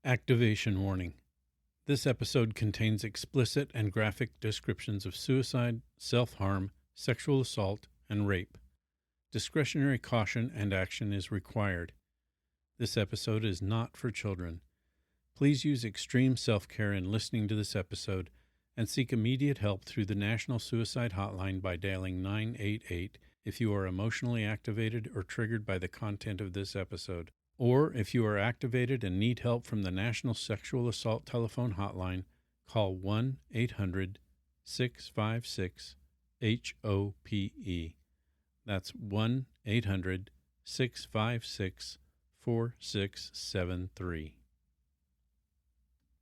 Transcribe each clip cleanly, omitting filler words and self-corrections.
Activation warning. This episode contains explicit and graphic descriptions of suicide, self-harm, sexual assault, and rape. Discretionary caution and action is required. This episode is not for children. Please use extreme self-care in listening to this episode and seek immediate help through the National Suicide Hotline by dialing 988 if you are emotionally activated or triggered by the content of this episode. Or if you are activated and need help from the National Sexual Assault Telephone Hotline, call 1-800-656-HOPE. That's 1-800-656-4673.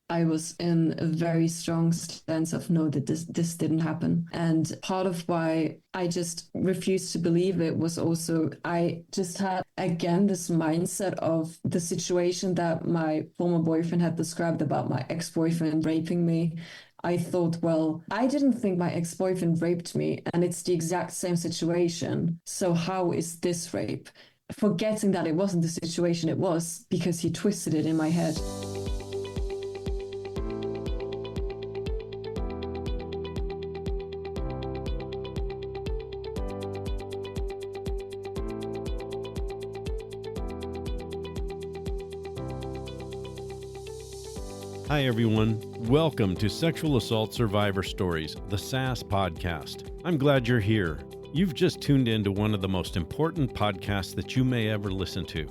I was in a very strong stance of no, that this didn't happen. And part of why I just refused to believe it was also I just had, again, this mindset of the situation that my former boyfriend had described about my ex-boyfriend raping me. I thought, well, I didn't think my ex-boyfriend raped me, and it's the exact same situation. So how is this rape? Forgetting that it wasn't the situation it was because he twisted it in my head. Hi, everyone. Welcome to Sexual Assault Survivor Stories, the SAS podcast. I'm glad you're here. You've just tuned into one of the most important podcasts that you may ever listen to,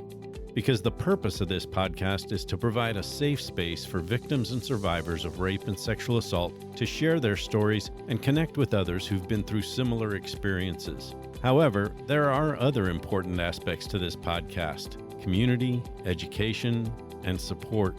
because the purpose of this podcast is to provide a safe space for victims and survivors of rape and sexual assault to share their stories and connect with others who've been through similar experiences. However, there are other important aspects to this podcast: community, education, and support.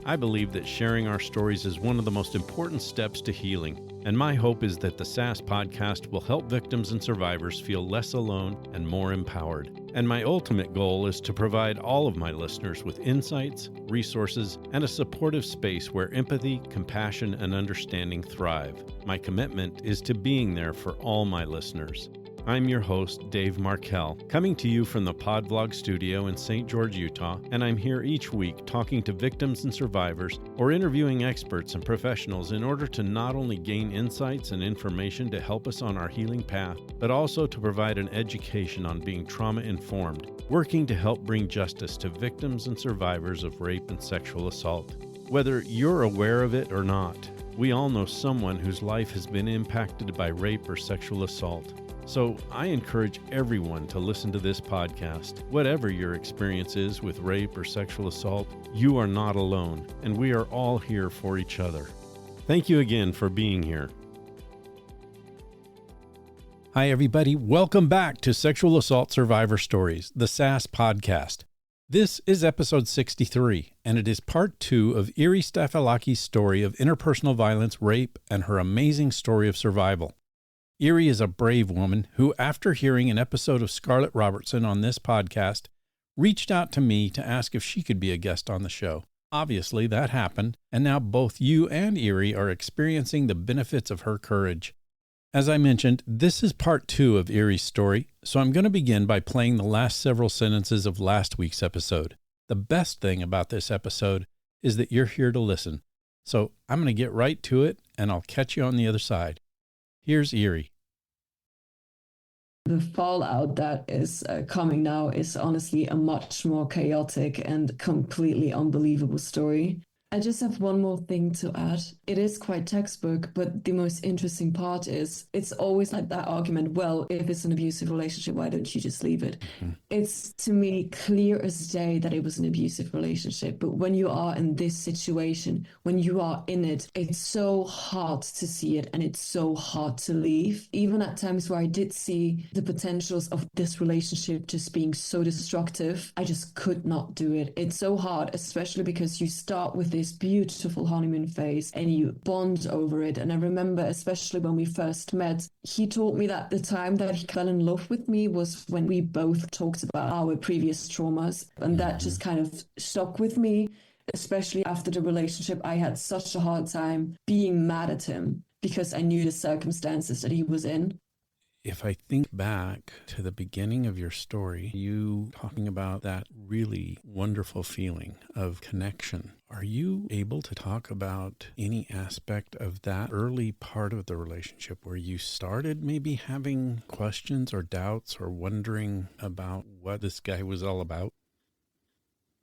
I believe that sharing our stories is one of the most important steps to healing, and my hope is that the SAS podcast will help victims and survivors feel less alone and more empowered. And my ultimate goal is to provide all of my listeners with insights, resources, and a supportive space where empathy, compassion, and understanding thrive. My commitment is to being there for all my listeners. I'm your host, Dave Markel, coming to you from the Podvlog studio in St. George, Utah, and I'm here each week talking to victims and survivors or interviewing experts and professionals in order to not only gain insights and information to help us on our healing path, but also to provide an education on being trauma-informed, working to help bring justice to victims and survivors of rape and sexual assault. Whether you're aware of it or not, we all know someone whose life has been impacted by rape or sexual assault. So I encourage everyone to listen to this podcast. Whatever your experience is with rape or sexual assault, you are not alone, and we are all here for each other. Thank you again for being here. Hi, everybody. Welcome back to Sexual Assault Survivor Stories, the SAS podcast. This is episode 63, and it is part 2 of Yri Stafylaki's story of interpersonal violence, rape, and her amazing story of survival. Yri is a brave woman who, after hearing an episode of Scarlett Robertson on this podcast, reached out to me to ask if she could be a guest on the show. Obviously, that happened, and now both you and Yri are experiencing the benefits of her courage. As I mentioned, this is part 2 of Yri's story, so I'm going to begin by playing the last several sentences of last week's episode. The best thing about this episode is that you're here to listen. So I'm going to get right to it, and I'll catch you on the other side. Here's Yri. The fallout that is coming now is honestly a much more chaotic and completely unbelievable story. I just have one more thing to add. It is quite textbook, but the most interesting part is it's always like that argument, well, if it's an abusive relationship, why don't you just leave it? Mm-hmm. It's, to me, clear as day that it was an abusive relationship. But when you are in this situation, when you are in it, it's so hard to see it and it's so hard to leave. Even at times where I did see the potentials of this relationship just being so destructive, I just could not do it. It's so hard, especially because you start with this beautiful honeymoon phase and you bond over it. And I remember, especially when we first met, he told me that the time that he fell in love with me was when we both talked about our previous traumas. And that just kind of stuck with me, especially after the relationship. I had such a hard time being mad at him because I knew the circumstances that he was in. If I think back to the beginning of your story, you talking about that really wonderful feeling of connection. Are you able to talk about any aspect of that early part of the relationship where you started maybe having questions or doubts or wondering about what this guy was all about?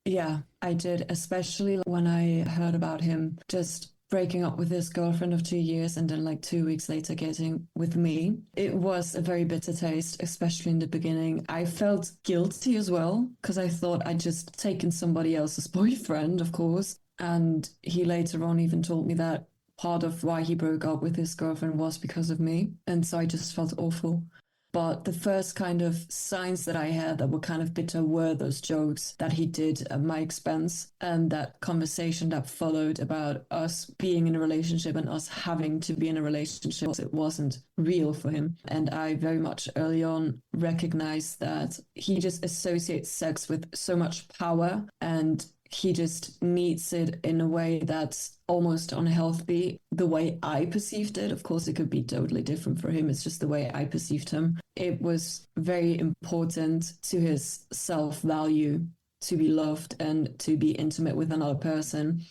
Yeah, I did, especially when I heard about him just breaking up with his girlfriend of 2 years and then like 2 weeks later getting with me. It was a very bitter taste, especially in the beginning. I felt guilty as well because I thought I'd just taken somebody else's boyfriend, of course. And he later on even told me that part of why he broke up with his girlfriend was because of me. And so I just felt awful. But the first kind of signs that I had that were kind of bitter were those jokes that he did at my expense and that conversation that followed about us being in a relationship and us having to be in a relationship. It wasn't real for him. And I very much early on recognized that he just associates sex with so much power and he just needs it in a way that's almost unhealthy, the way I perceived it. Of course, it could be totally different for him. It's just the way I perceived him. It was very important to his self-value to be loved and to be intimate with another person.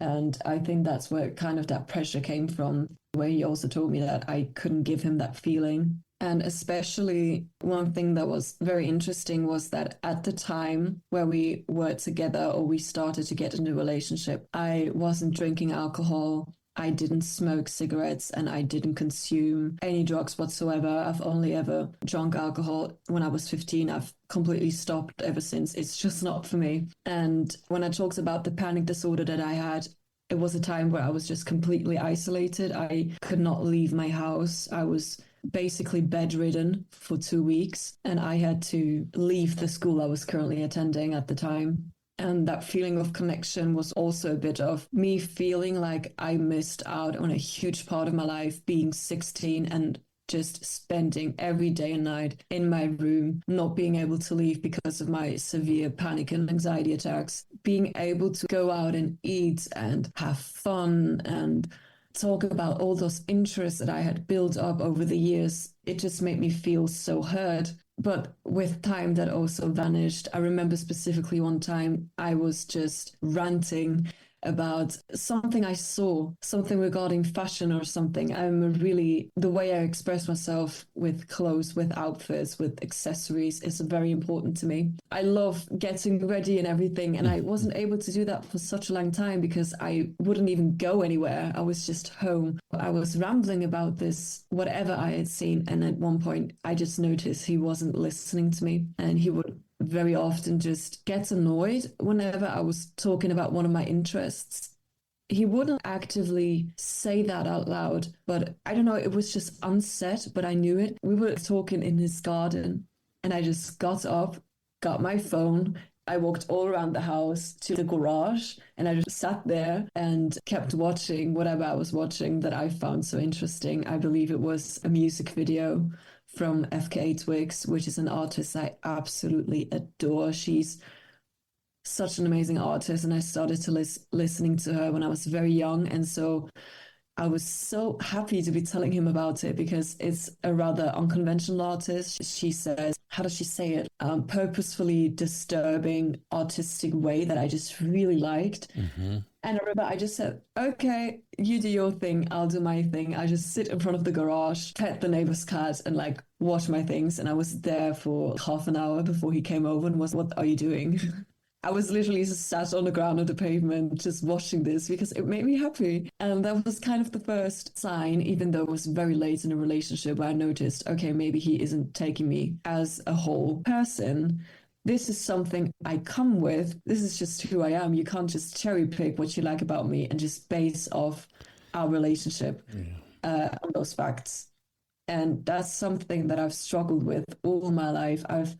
And I think that's where kind of that pressure came from, where he also told me that I couldn't give him that feeling. And especially one thing that was very interesting was that at the time where we were together or we started to get into a relationship, I wasn't drinking alcohol. I didn't smoke cigarettes and I didn't consume any drugs whatsoever. I've only ever drunk alcohol when I was 15. I've completely stopped ever since. It's just not for me. And when I talked about the panic disorder that I had, it was a time where I was just completely isolated. I could not leave my house. I was basically bedridden for 2 weeks and I had to leave the school I was currently attending at the time. And that feeling of connection was also a bit of me feeling like I missed out on a huge part of my life being 16 and just spending every day and night in my room, not being able to leave because of my severe panic and anxiety attacks, being able to go out and eat and have fun and talk about all those interests that I had built up over the years. It just made me feel so hurt. But with time, that also vanished. I remember specifically one time I was just ranting about something I saw, something regarding fashion or something. I'm really, the way I express myself with clothes, with outfits, with accessories is very important to me. I love getting ready and everything. And I wasn't able to do that for such a long time because I wouldn't even go anywhere. I was just home. I was rambling about this, whatever I had seen. And at one point, I just noticed he wasn't listening to me and he would very often just get annoyed whenever I was talking about one of my interests. He wouldn't actively say that out loud, but I don't know, it was just unsaid, but I knew it. We were talking in his garden and I just got up, got my phone. I walked all around the house to the garage and I just sat there and kept watching whatever I was watching that I found so interesting. I believe it was a music video from FKA Twigs, which is an artist I absolutely adore. She's such an amazing artist, and I started to listening to her when I was very young, and so I was so happy to be telling him about it because it's a rather unconventional artist. She says, how does she say it? Purposefully disturbing artistic way that I just really liked. Mm-hmm. And I remember I just said, okay, you do your thing, I'll do my thing. I just sit in front of the garage, pet the neighbor's cat and like watch my things. And I was there for half an hour before he came over and was, what are you doing? I was literally just sat on the ground on the pavement just watching this because it made me happy. And that was kind of the first sign, even though it was very late in a relationship, where I noticed, okay, maybe he isn't taking me as a whole person. This is something I come with. This is just who I am. You can't just cherry pick what you like about me and just base off our relationship on those facts. And that's something that I've struggled with all my life. I've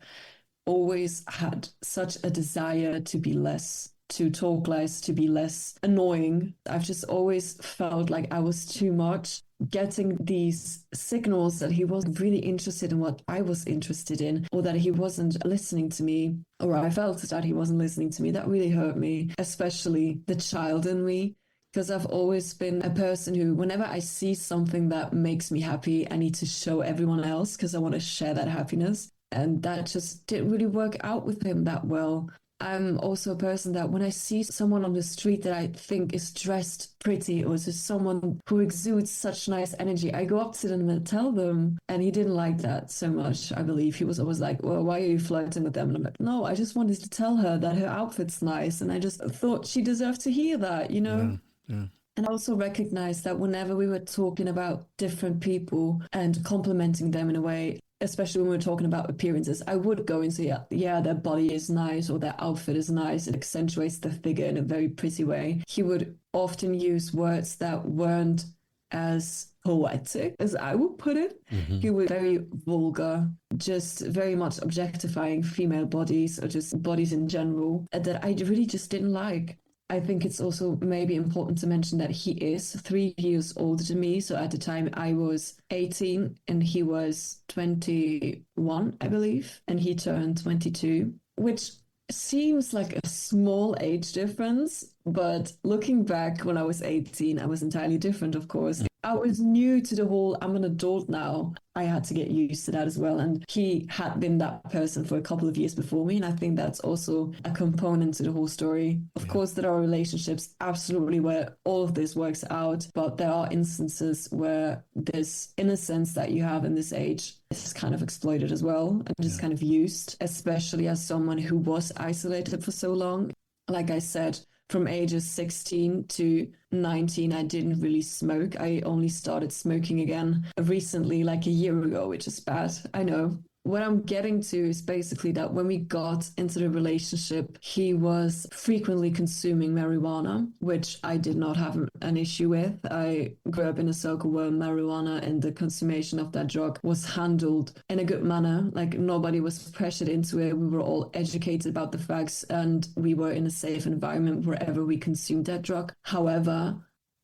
always had such a desire to be less, to talk less, to be less annoying. I've just always felt like I was too much, getting these signals that he wasn't really interested in what I was interested in, or that he wasn't listening to me, or I felt that he wasn't listening to me. That really hurt me, especially the child in me. Because I've always been a person who, whenever I see something that makes me happy, I need to show everyone else because I want to share that happiness. And that just didn't really work out with him that well. I'm also a person that when I see someone on the street that I think is dressed pretty, or is just someone who exudes such nice energy, I go up to them and tell them. And he didn't like that so much, I believe. He was always like, well, why are you flirting with them? And I'm like, no, I just wanted to tell her that her outfit's nice. And I just thought she deserved to hear that, you know? Yeah. Yeah. And I also recognized that whenever we were talking about different people and complimenting them in a way, especially when we were talking about appearances, I would go and say, yeah, their body is nice or their outfit is nice. It accentuates the figure in a very pretty way. He would often use words that weren't as poetic as I would put it. He was very vulgar, just very much objectifying female bodies or just bodies in general that I really just didn't like. I think it's also maybe important to mention that he is 3 years older than me. So at the time I was 18 and he was 21, I believe, and he turned 22, which seems like a small age difference. But looking back when I was 18, I was entirely different, of course. I was new to the whole, I'm an adult now. I had to get used to that as well. And he had been that person for a couple of years before me. And I think that's also a component to the whole story. Of course, there are relationships absolutely where all of this works out. But there are instances where this innocence that you have in this age is kind of exploited as well and just kind of used, especially as someone who was isolated for so long. Like I said, from ages 16 to 19, I didn't really smoke. I only started smoking again recently, like a year ago, which is bad. I know. What I'm getting to is basically that when we got into the relationship, he was frequently consuming marijuana, which I did not have an issue with. I grew up in a circle where marijuana and the consummation of that drug was handled in a good manner. Like nobody was pressured into it. We were all educated about the facts and we were in a safe environment wherever we consumed that drug. However,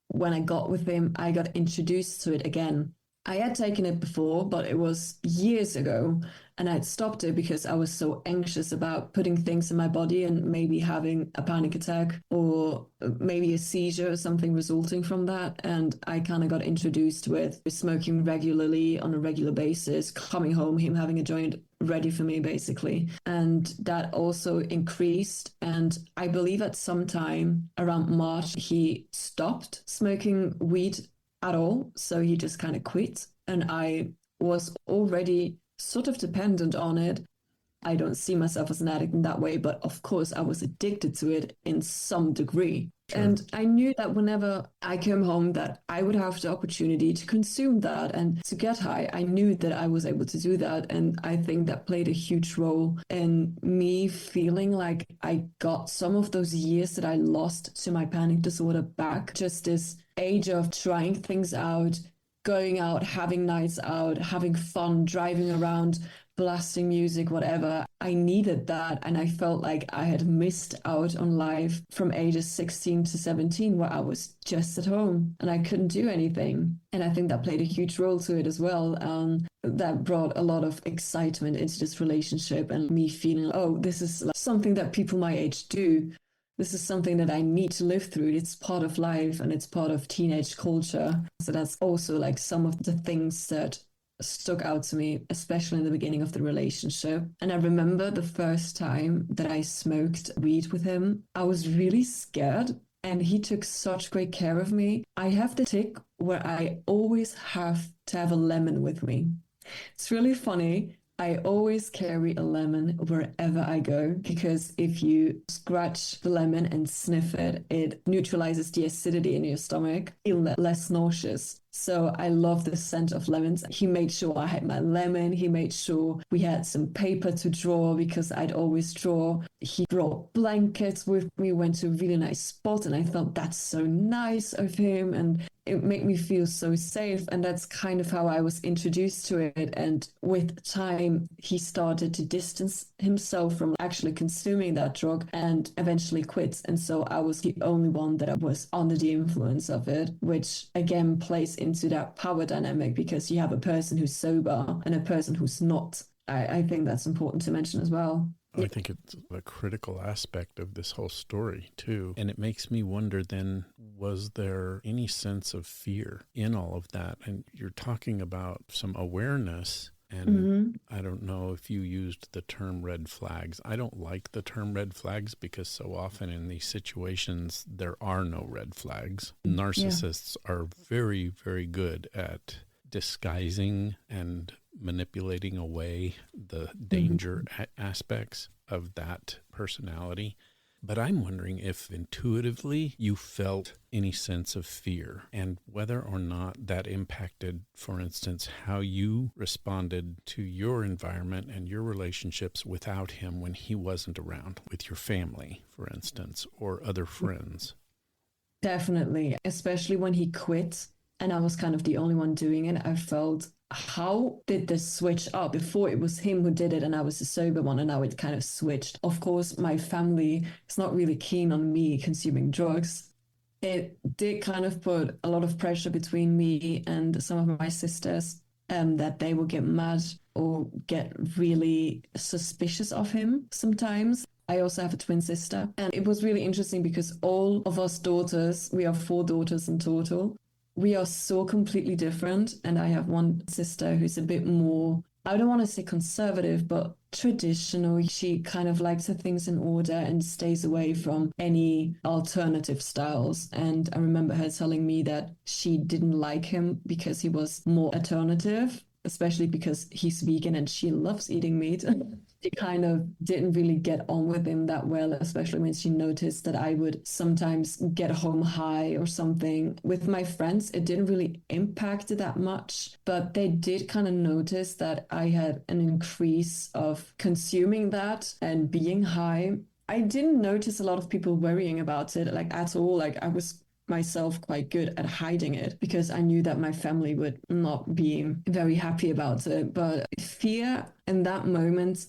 when I got with him, I got introduced to it again. I had taken it before, but it was years ago, and I'd stopped it because I was so anxious about putting things in my body and maybe having a panic attack or maybe a seizure or something resulting from that. And I kind of got introduced with smoking regularly on a regular basis, coming home, him having a joint ready for me, basically. And that also increased. And I believe at some time around March, he stopped smoking weed at all. So he just kind of quit. And I was already sort of dependent on it. I don't see myself as an addict in that way, but of course I was addicted to it in some degree. Sure. And I knew that whenever I came home that I would have the opportunity to consume that and to get high. I knew that I was able to do that. And I think that played a huge role in me feeling like I got some of those years that I lost to my panic disorder back. Just this age of trying things out, going out, having nights out, having fun, driving around, blasting music, whatever. I needed that. And I felt like I had missed out on life from ages 16 to 17, where I was just at home and I couldn't do anything. And I think that played a huge role to it as well. That brought a lot of excitement into this relationship and me feeling, oh, this is like something that people my age do. This is something that I need to live through. It's part of life and it's part of teenage culture. So that's also like some of the things that stuck out to me, especially in the beginning of the relationship. And I remember the first time that I smoked weed with him, I was really scared and he took such great care of me. I have the tick where I always have to have a lemon with me. It's really funny. I always carry a lemon wherever I go because if you scratch the lemon and sniff it, it neutralizes the acidity in your stomach, feel less nauseous. So I love the scent of lemons. He made sure I had my lemon. He made sure we had some paper to draw because I'd always draw. He brought blankets with me, went to a really nice spot, and I thought that's so nice of him. And it made me feel so safe. And that's kind of how I was introduced to it. And with time, he started to distance himself from actually consuming that drug and eventually quit. And so I was the only one that was under the influence of it, which again plays into that power dynamic because you have a person who's sober and a person who's not. I think that's important to mention as well. I think it's a critical aspect of this whole story, too. And it makes me wonder then, was there any sense of fear in all of that? And you're talking about some awareness And I don't know if you used the term red flags. I don't like the term red flags because so often in these situations, there are no red flags. Narcissists are very, very good at disguising and manipulating away the danger aspects of that personality. But I'm wondering if intuitively you felt any sense of fear and whether or not that impacted, for instance, how you responded to your environment and your relationships without him when he wasn't around, with your family, for instance, or other friends. Definitely, especially when he quit and I was kind of the only one doing it. I felt, how did this switch up? Before it was him who did it and I was the sober one, and now it kind of switched. Of course, my family is not really keen on me consuming drugs. It did kind of put a lot of pressure between me and some of my sisters, that they would get mad or get really suspicious of him sometimes. I also have a twin sister, and it was really interesting because all of us daughters, we are 4 daughters in total, we are so completely different. And I have one sister who's a bit more, I don't want to say conservative, but traditional. She kind of likes her things in order and stays away from any alternative styles. And I remember her telling me that she didn't like him because he was more alternative, especially because he's vegan and she loves eating meat. She kind of didn't really get on with him that well, especially when she noticed that I would sometimes get home high or something. With my friends, it didn't really impact that much, but they did kind of notice that I had an increase of consuming that and being high. I didn't notice a lot of people worrying about it, like at all. Like I was myself quite good at hiding it because I knew that my family would not be very happy about it. But fear in that moment,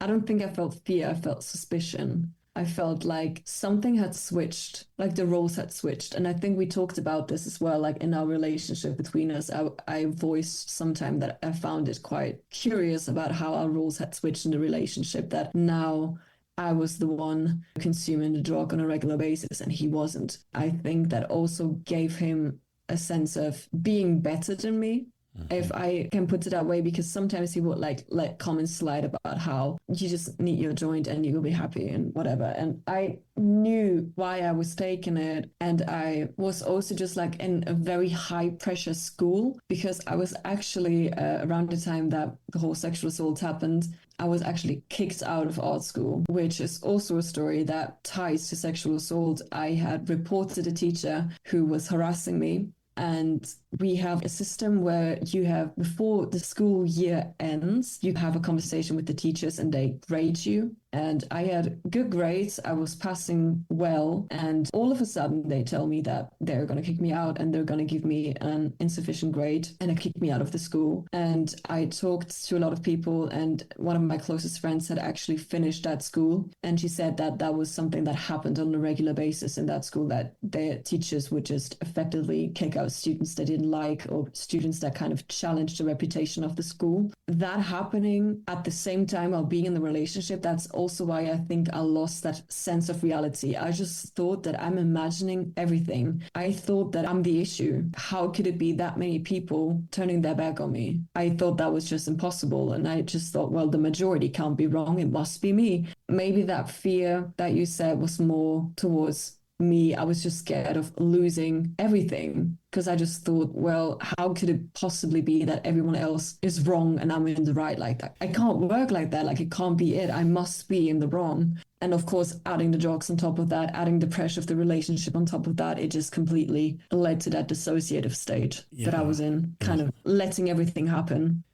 I don't think I felt fear, I felt suspicion. I felt like something had switched, like the roles had switched. And I think we talked about this as well, like in our relationship between us. I voiced sometime that I found it quite curious about how our roles had switched in the relationship, that now I was the one consuming the drug on a regular basis and he wasn't. I think that also gave him a sense of being better than me, if I can put it that way, because sometimes he would like let comments slide about how you just need your joint and you'll be happy and whatever. And I knew why I was taking it. And I was also just like in a very high pressure school, because I was actually around the time that the whole sexual assault happened, I was actually kicked out of art school, which is also a story that ties to sexual assault. I had reported a teacher who was harassing me. And we have a system where you have, before the school year ends, you have a conversation with the teachers and they grade you. And I had good grades. I was passing well. And all of a sudden they tell me that they're going to kick me out and they're going to give me an insufficient grade and kick me out of the school. And I talked to a lot of people, and one of my closest friends had actually finished that school. And she said that that was something that happened on a regular basis in that school, that their teachers would just effectively kick out students they didn't like, or students that kind of challenged the reputation of the school. That happening at the same time while being in the relationship, that's also why I think I lost that sense of reality. I just thought that I'm imagining everything. I thought that I'm the issue. How could it be that many people turning their back on me? I thought that was just impossible. And I just thought, well, the majority can't be wrong. It must be me. Maybe that fear that you said was more towards me. I was just scared of losing everything, because I just thought, well, how could it possibly be that everyone else is wrong and I'm in the right like that? I can't work like that. Like, it can't be it. I must be in the wrong. And of course, adding the drugs on top of that, adding the pressure of the relationship on top of that, it just completely led to that dissociative state that I was in, kind of letting everything happen.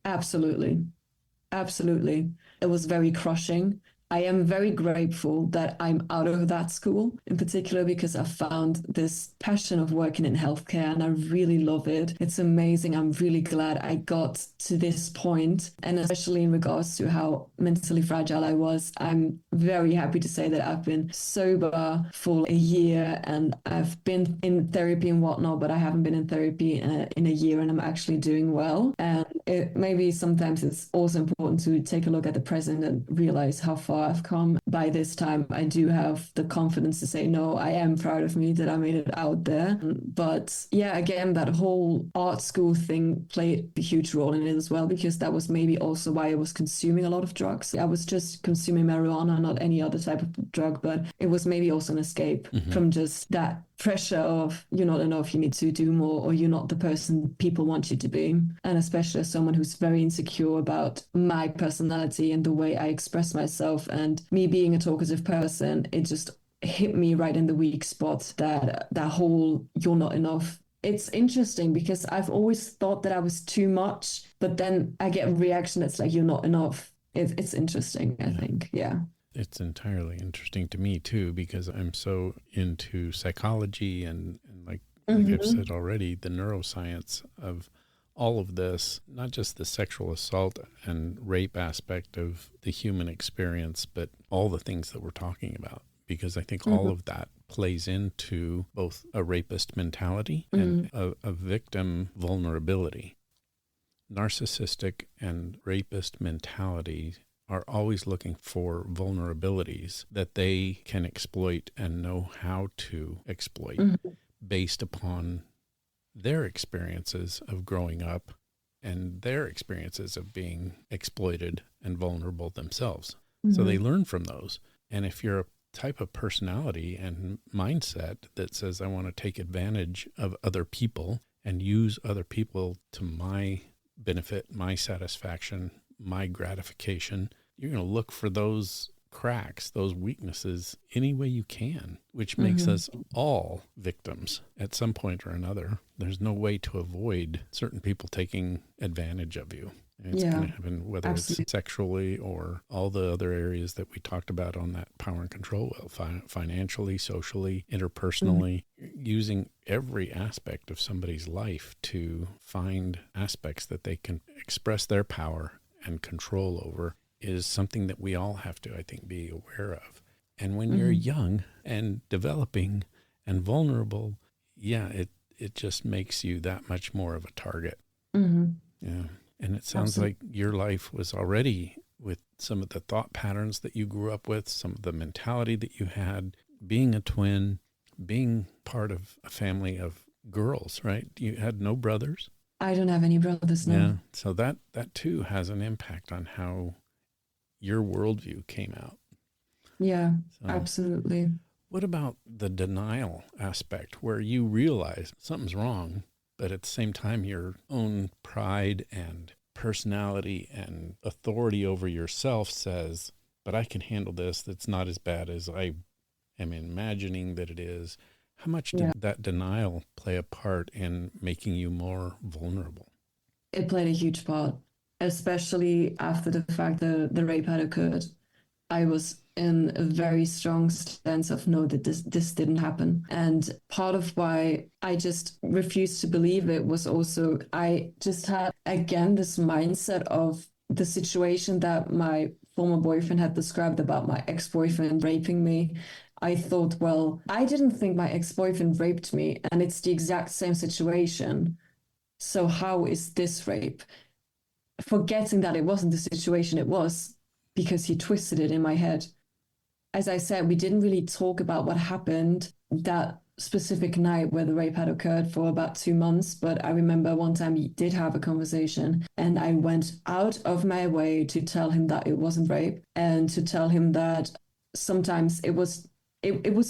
Absolutely. Absolutely. It was very crushing. I am very grateful that I'm out of that school, in particular because I found this passion of working in healthcare and I really love it. It's amazing. I'm really glad I got to this point, and especially in regards to how mentally fragile I was. I'm very happy to say that I've been sober for a year and I've been in therapy and whatnot, but I haven't been in therapy in a year, and I'm actually doing well. And maybe sometimes it's also important to take a look at the present and realize how far far I've come. By this time, I do have the confidence to say, no, I am proud of me that I made it out there. But yeah, again, that whole art school thing played a huge role in it as well, because that was maybe also why I was consuming a lot of drugs. I was just consuming marijuana, not any other type of drug, but it was maybe also an escape from just that pressure of you're not enough, you need to do more, or you're not the person people want you to be. And especially as someone who's very insecure about my personality and the way I express myself, and me being a talkative person, it just hit me right in the weak spot, that whole you're not enough. It's interesting because I've always thought that I was too much, but then I get a reaction that's like, you're not enough. It's interesting, I think. Yeah. It's entirely interesting to me too, because I'm so into psychology and like I've said already, the neuroscience of all of this, not just the sexual assault and rape aspect of the human experience, but all the things that we're talking about, because I think all of that plays into both a rapist mentality and a victim vulnerability. Narcissistic and rapist mentality are always looking for vulnerabilities that they can exploit and know how to exploit based upon their experiences of growing up and their experiences of being exploited and vulnerable themselves. So they learn from those. And if you're a type of personality and mindset that says, I want to take advantage of other people and use other people to my benefit, my satisfaction, my gratification, you're going to look for those cracks, those weaknesses any way you can, which makes us all victims at some point or another. There's no way to avoid certain people taking advantage of you. And it's going to happen whether it's sexually or all the other areas that we talked about on that power and control wheel, financially, socially, interpersonally, using every aspect of somebody's life to find aspects that they can express their power and control over is something that we all have to, I think, be aware of. And when you're young and developing and vulnerable, it just makes you that much more of a target. Yeah. And it sounds like your life was already with some of the thought patterns that you grew up with, some of the mentality that you had, being a twin, being part of a family of girls, right? You had no brothers? I don't have any brothers, no. Yeah. So that too has an impact on how your worldview came out. Yeah, absolutely. What about the denial aspect where you realize something's wrong, but at the same time, your own pride and personality and authority over yourself says, but I can handle this. That's not as bad as I am imagining that it is. How much did that denial play a part in making you more vulnerable? It played a huge part, especially after the fact that the rape had occurred. I was in a very strong sense of no, that this didn't happen. And part of why I just refused to believe it was also I just had, again, this mindset of the situation that my former boyfriend had described about my ex-boyfriend raping me. I thought, well, I didn't think my ex-boyfriend raped me, and it's the exact same situation. So how is this rape? Forgetting that it wasn't the situation it was, because he twisted it in my head. As I said, we didn't really talk about what happened that specific night where the rape had occurred for about 2 months. But I remember one time we did have a conversation, and I went out of my way to tell him that it wasn't rape, and to tell him that sometimes it was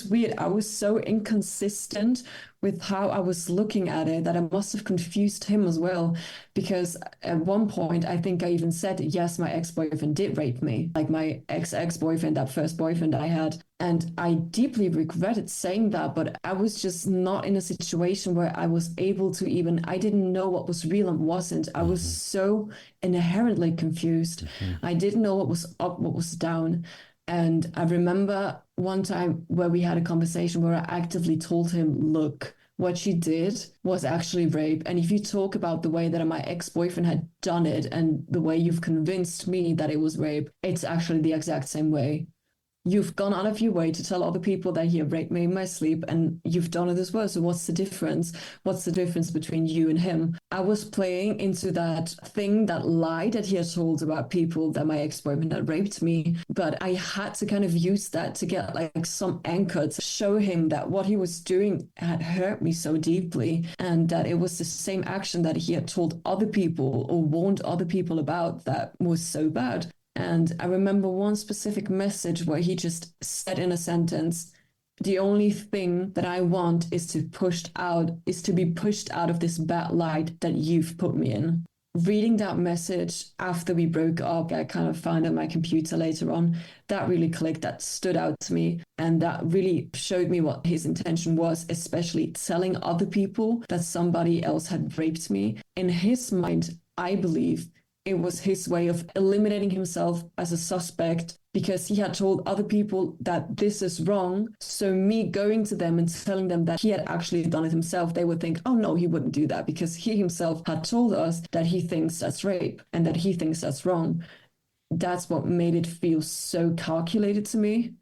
weird. I was so inconsistent with how I was looking at it that I must have confused him as well. Because at one point, I think I even said, yes, my ex-boyfriend did rape me, like my ex-boyfriend, that first boyfriend I had. And I deeply regretted saying that, but I was just not in a situation where I was able to even, I didn't know what was real and wasn't. I was so inherently confused. I didn't know what was up, what was down. And I remember one time where we had a conversation where I actively told him, look, what you did was actually rape. And if you talk about the way that my ex-boyfriend had done it and the way you've convinced me that it was rape, it's actually the exact same way. You've gone out of your way to tell other people that he raped me in my sleep, and you've done it as well. So what's the difference? What's the difference between you and him? I was playing into that thing, that lie that he had told about people, that my ex-boyfriend had raped me. But I had to kind of use that to get like some anchor to show him that what he was doing had hurt me so deeply, and that it was the same action that he had told other people or warned other people about that was so bad. And I remember one specific message where he just said in a sentence, the only thing that I want is to be pushed out of this bad light that you've put me in. Reading that message after we broke up, I kind of found on my computer later on, that really clicked, that stood out to me. And that really showed me what his intention was, especially telling other people that somebody else had raped me. In his mind, I believe it was his way of eliminating himself as a suspect, because he had told other people that this is wrong. So me going to them and telling them that he had actually done it himself, they would think, oh no, he wouldn't do that, because he himself had told us that he thinks that's rape and that he thinks that's wrong. That's what made it feel so calculated to me.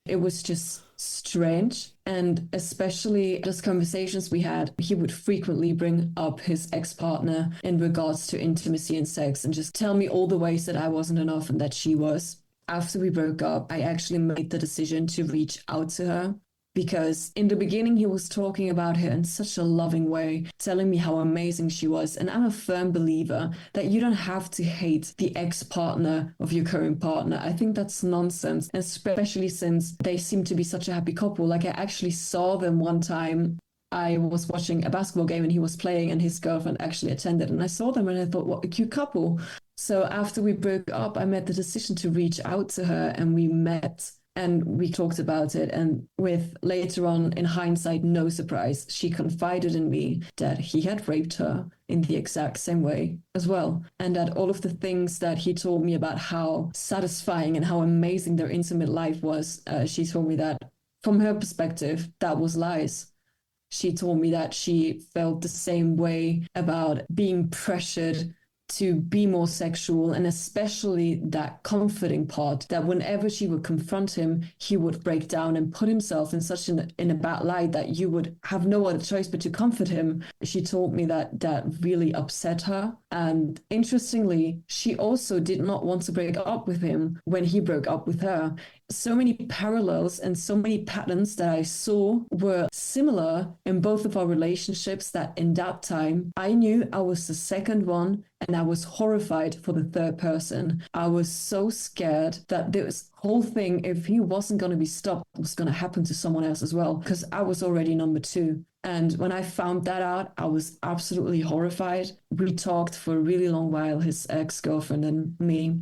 It was just strange. And especially just conversations we had, he would frequently bring up his ex-partner in regards to intimacy and sex, and just tell me all the ways that I wasn't enough and that she was. After we broke up, I actually made the decision to reach out to her, because in the beginning he was talking about her in such a loving way, telling me how amazing she was. And I'm a firm believer that you don't have to hate the ex-partner of your current partner. I think that's nonsense, especially since they seem to be such a happy couple. Like, I actually saw them one time. I was watching a basketball game and he was playing, and his girlfriend actually attended, and I saw them and I thought, what a cute couple. So after we broke up, I made the decision to reach out to her, and we met and we talked about it. And with, later on, in hindsight, no surprise, she confided in me that he had raped her in the exact same way as well. And that all of the things that he told me about how satisfying and how amazing their intimate life was, she told me that from her perspective, that was lies. She told me that she felt the same way about being pressured to be more sexual, and especially that comforting part, that whenever she would confront him, he would break down and put himself in such in a bad light that you would have no other choice but to comfort him. She told me that that really upset her. And interestingly, she also did not want to break up with him when he broke up with her. So many parallels and so many patterns that I saw were similar in both of our relationships, that in that time I knew I was the second one, and I was horrified for the third person. I was so scared that this whole thing, if he wasn't going to be stopped, was going to happen to someone else as well, because I was already number two. And when I found that out, I was absolutely horrified. We talked for a really long while, his ex-girlfriend and me.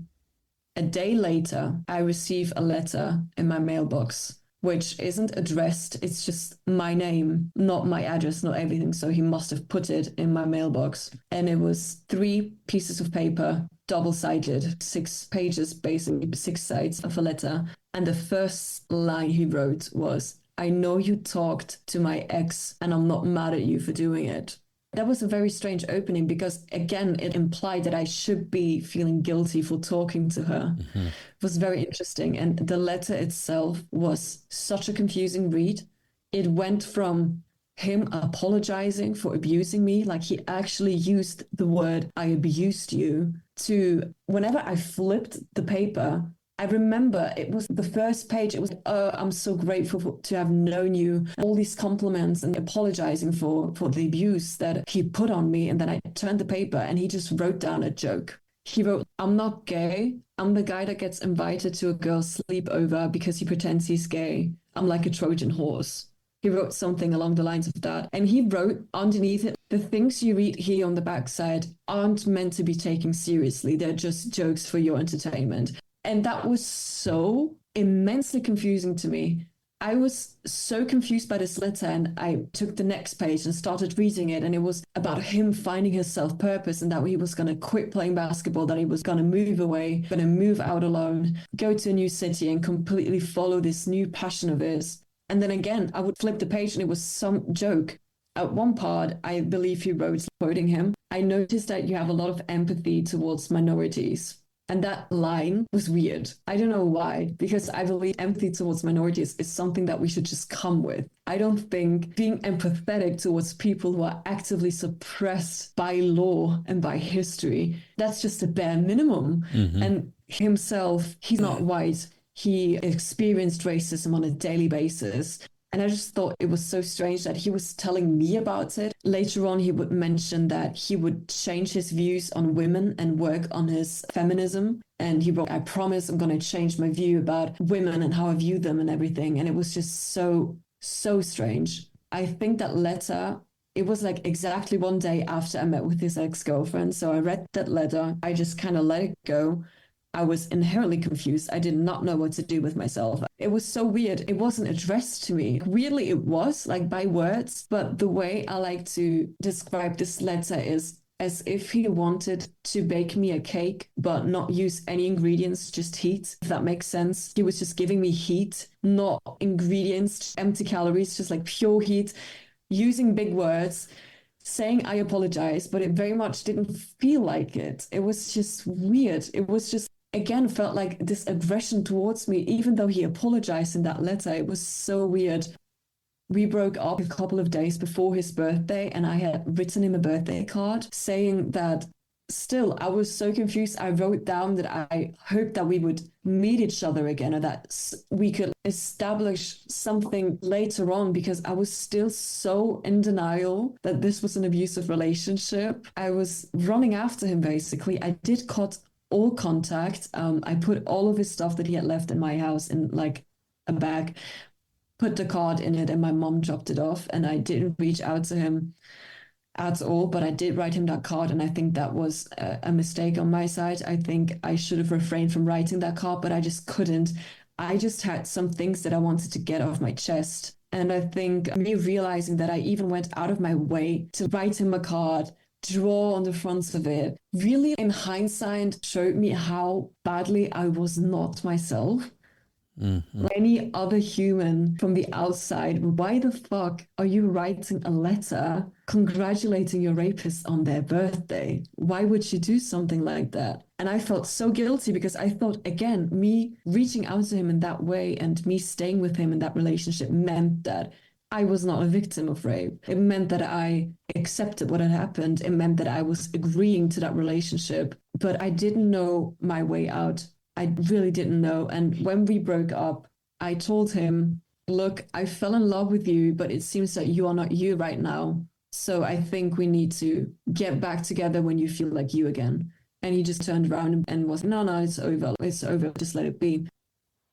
A day later, I receive a letter in my mailbox, which isn't addressed. It's just my name, not my address, not everything. So he must have put it in my mailbox. And it was 3 pieces of paper, double-sided, 6 pages, basically 6 sides of a letter. And the first line he wrote was, "I know you talked to my ex, and I'm not mad at you for doing it." That was a very strange opening, because, again, it implied that I should be feeling guilty for talking to her. Mm-hmm. It was very interesting. And the letter itself was such a confusing read. It went from him apologizing for abusing me, like he actually used the word "I abused you," to, whenever I flipped the paper, I remember it was the first page. It was, "Oh, I'm so grateful to have known you." All these compliments and apologizing for the abuse that he put on me. And then I turned the paper and he just wrote down a joke. He wrote, "I'm not gay. I'm the guy that gets invited to a girl's sleepover because he pretends he's gay. I'm like a Trojan horse." He wrote something along the lines of that. And he wrote underneath it, "The things you read here on the backside aren't meant to be taken seriously. They're just jokes for your entertainment." And that was so immensely confusing to me. I was so confused by this letter, and I took the next page and started reading it. And it was about him finding his self-purpose, and that he was going to quit playing basketball, that he was going to move away, going to move out alone, go to a new city and completely follow this new passion of his. And then again, I would flip the page and it was some joke. At one part, I believe he wrote, quoting him, "I noticed that you have a lot of empathy towards minorities." And that line was weird. I don't know why, because I believe empathy towards minorities is something that we should just come with. I don't think being empathetic towards people who are actively suppressed by law and by history, that's just a bare minimum. And himself, he's not white. He experienced racism on a daily basis. And I just thought it was so strange that he was telling me about it. Later on, he would mention that he would change his views on women and work on his feminism. And he wrote, I promise I'm going to change my view about women and how I view them and everything. And it was just so strange. I think that letter, it was like exactly one day after I met with his ex-girlfriend. So I read that letter. I just kind of let it go. I was inherently confused. I did not know what to do with myself. It was so weird. It wasn't addressed to me. Weirdly, it was like by words, but the way I like to describe this letter is as if he wanted to bake me a cake, but not use any ingredients, just heat, if that makes sense. He was just giving me heat, not ingredients, empty calories, just like pure heat, using big words, saying I apologize, but it very much didn't feel like it. It was just weird. It was just, again, felt like this aggression towards me, even though he apologized in that letter. It was so weird. We broke up a couple of days before his birthday, and I had written him a birthday card saying that still, I was so confused. I wrote down that I hoped that we would meet each other again, or that we could establish something later on, because I was still so in denial that this was an abusive relationship. I was running after him, basically. I did cut all contact. I put all of his stuff that he had left in my house in like a bag, put the card in it, and my mom dropped it off, and I didn't reach out to him at all, but I did write him that card, and I think that was a mistake on my side. I think I should have refrained from writing that card, but I just couldn't. I just had some things that I wanted to get off my chest. And I think me realizing that I even went out of my way to write him a card, draw on the front of it, really in hindsight showed me how badly I was not myself. Like any other human from the outside, why the fuck are you writing a letter congratulating your rapist on their birthday? Why would you do something like that? And I felt so guilty because I thought, again, me reaching out to him in that way and me staying with him in that relationship meant that I was not a victim of rape. It meant that I accepted what had happened. It meant that I was agreeing to that relationship, but I didn't know my way out. I really didn't know. And when we broke up, I told him, look, I fell in love with you, but it seems that you are not you right now. So I think we need to get back together when you feel like you again. And he just turned around and was, no, it's over. It's over. Just let it be.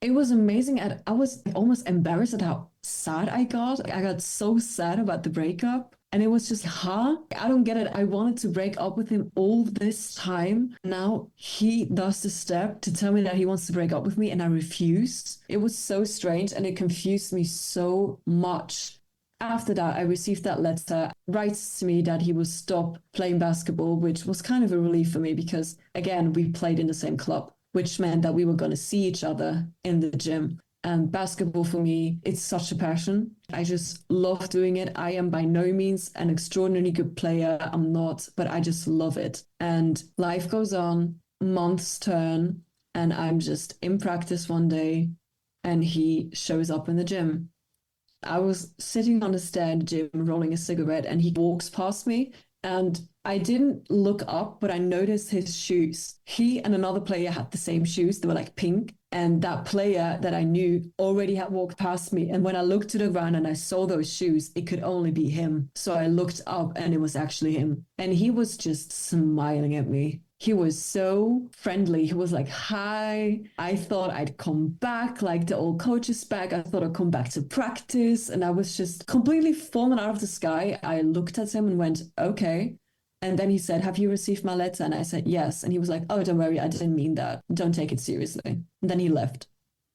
It was amazing. And I was almost embarrassed at how sad I got. I got so sad about the breakup. And it was just, I don't get it. I wanted to break up with him all this time. Now he does the step to tell me that he wants to break up with me, and I refused. It was so strange, and it confused me so much. After that, I received that letter, writes to me that he would stop playing basketball, which was kind of a relief for me because, again, we played in the same club, which meant that we were going to see each other in the gym. And basketball for me, it's such a passion. I just love doing it. I am by no means an extraordinarily good player. I'm not, but I just love it. And life goes on, months turn, and I'm just in practice one day, and he shows up in the gym. I was sitting on a stair in the gym, rolling a cigarette, and he walks past me. And I didn't look up, but I noticed his shoes. He and another player had the same shoes. They were like pink. And that player that I knew already had walked past me. And when I looked to the ground and I saw those shoes, it could only be him. So I looked up and it was actually him. And he was just smiling at me. He was so friendly. He was like, hi. I thought I'd come back like the old coach is back. I thought I'd come back to practice. And I was just completely fallen out of the sky. I looked at him and went, okay. And then he said, have you received my letter? And I said, yes. And he was like, oh, don't worry. I didn't mean that. Don't take it seriously. And then he left.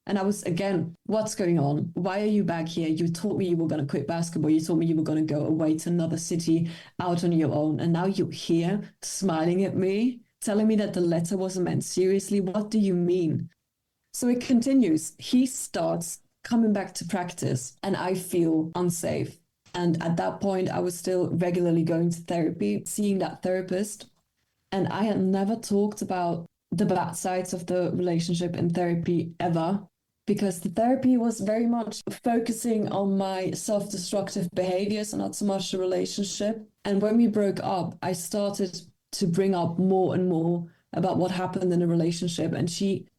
And I was, again, what's going on? Why are you back here? You told me you were going to quit basketball. You told me you were going to go away to another city out on your own. And now you're here smiling at me, telling me that the letter wasn't meant seriously. What do you mean? So it continues. He starts coming back to practice and I feel unsafe. And at that point, I was still regularly going to therapy, seeing that therapist. And I had never talked about the bad sides of the relationship in therapy ever, because the therapy was very much focusing on my self-destructive behaviors and not so much the relationship. And when we broke up, I started to bring up more and more about what happened in the relationship. And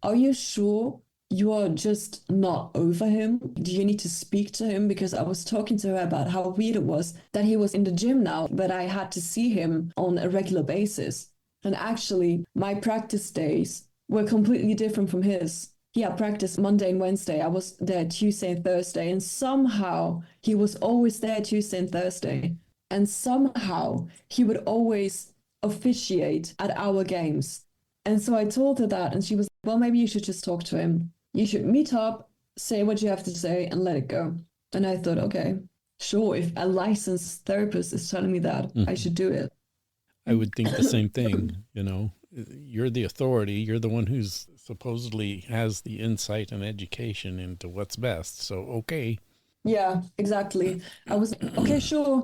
are you sure you are just not over him? Do you need to speak to him? Because I was talking to her about how weird it was that he was in the gym now, but I had to see him on a regular basis. And actually, my practice days were completely different from his. He had practice Monday and Wednesday. I was there Tuesday and Thursday. And somehow he was always there Tuesday and Thursday. And somehow he would always officiate at our games. And so I told her that, and she was, well, maybe you should just talk to him. You should meet up, say what you have to say, and let it go. And I thought, okay, sure, if a licensed therapist is telling me that, I should do it. I would think the same thing. You know, you're the authority. You're the one who's supposedly has the insight and education into what's best. So, okay. Yeah, exactly. I was, okay, sure,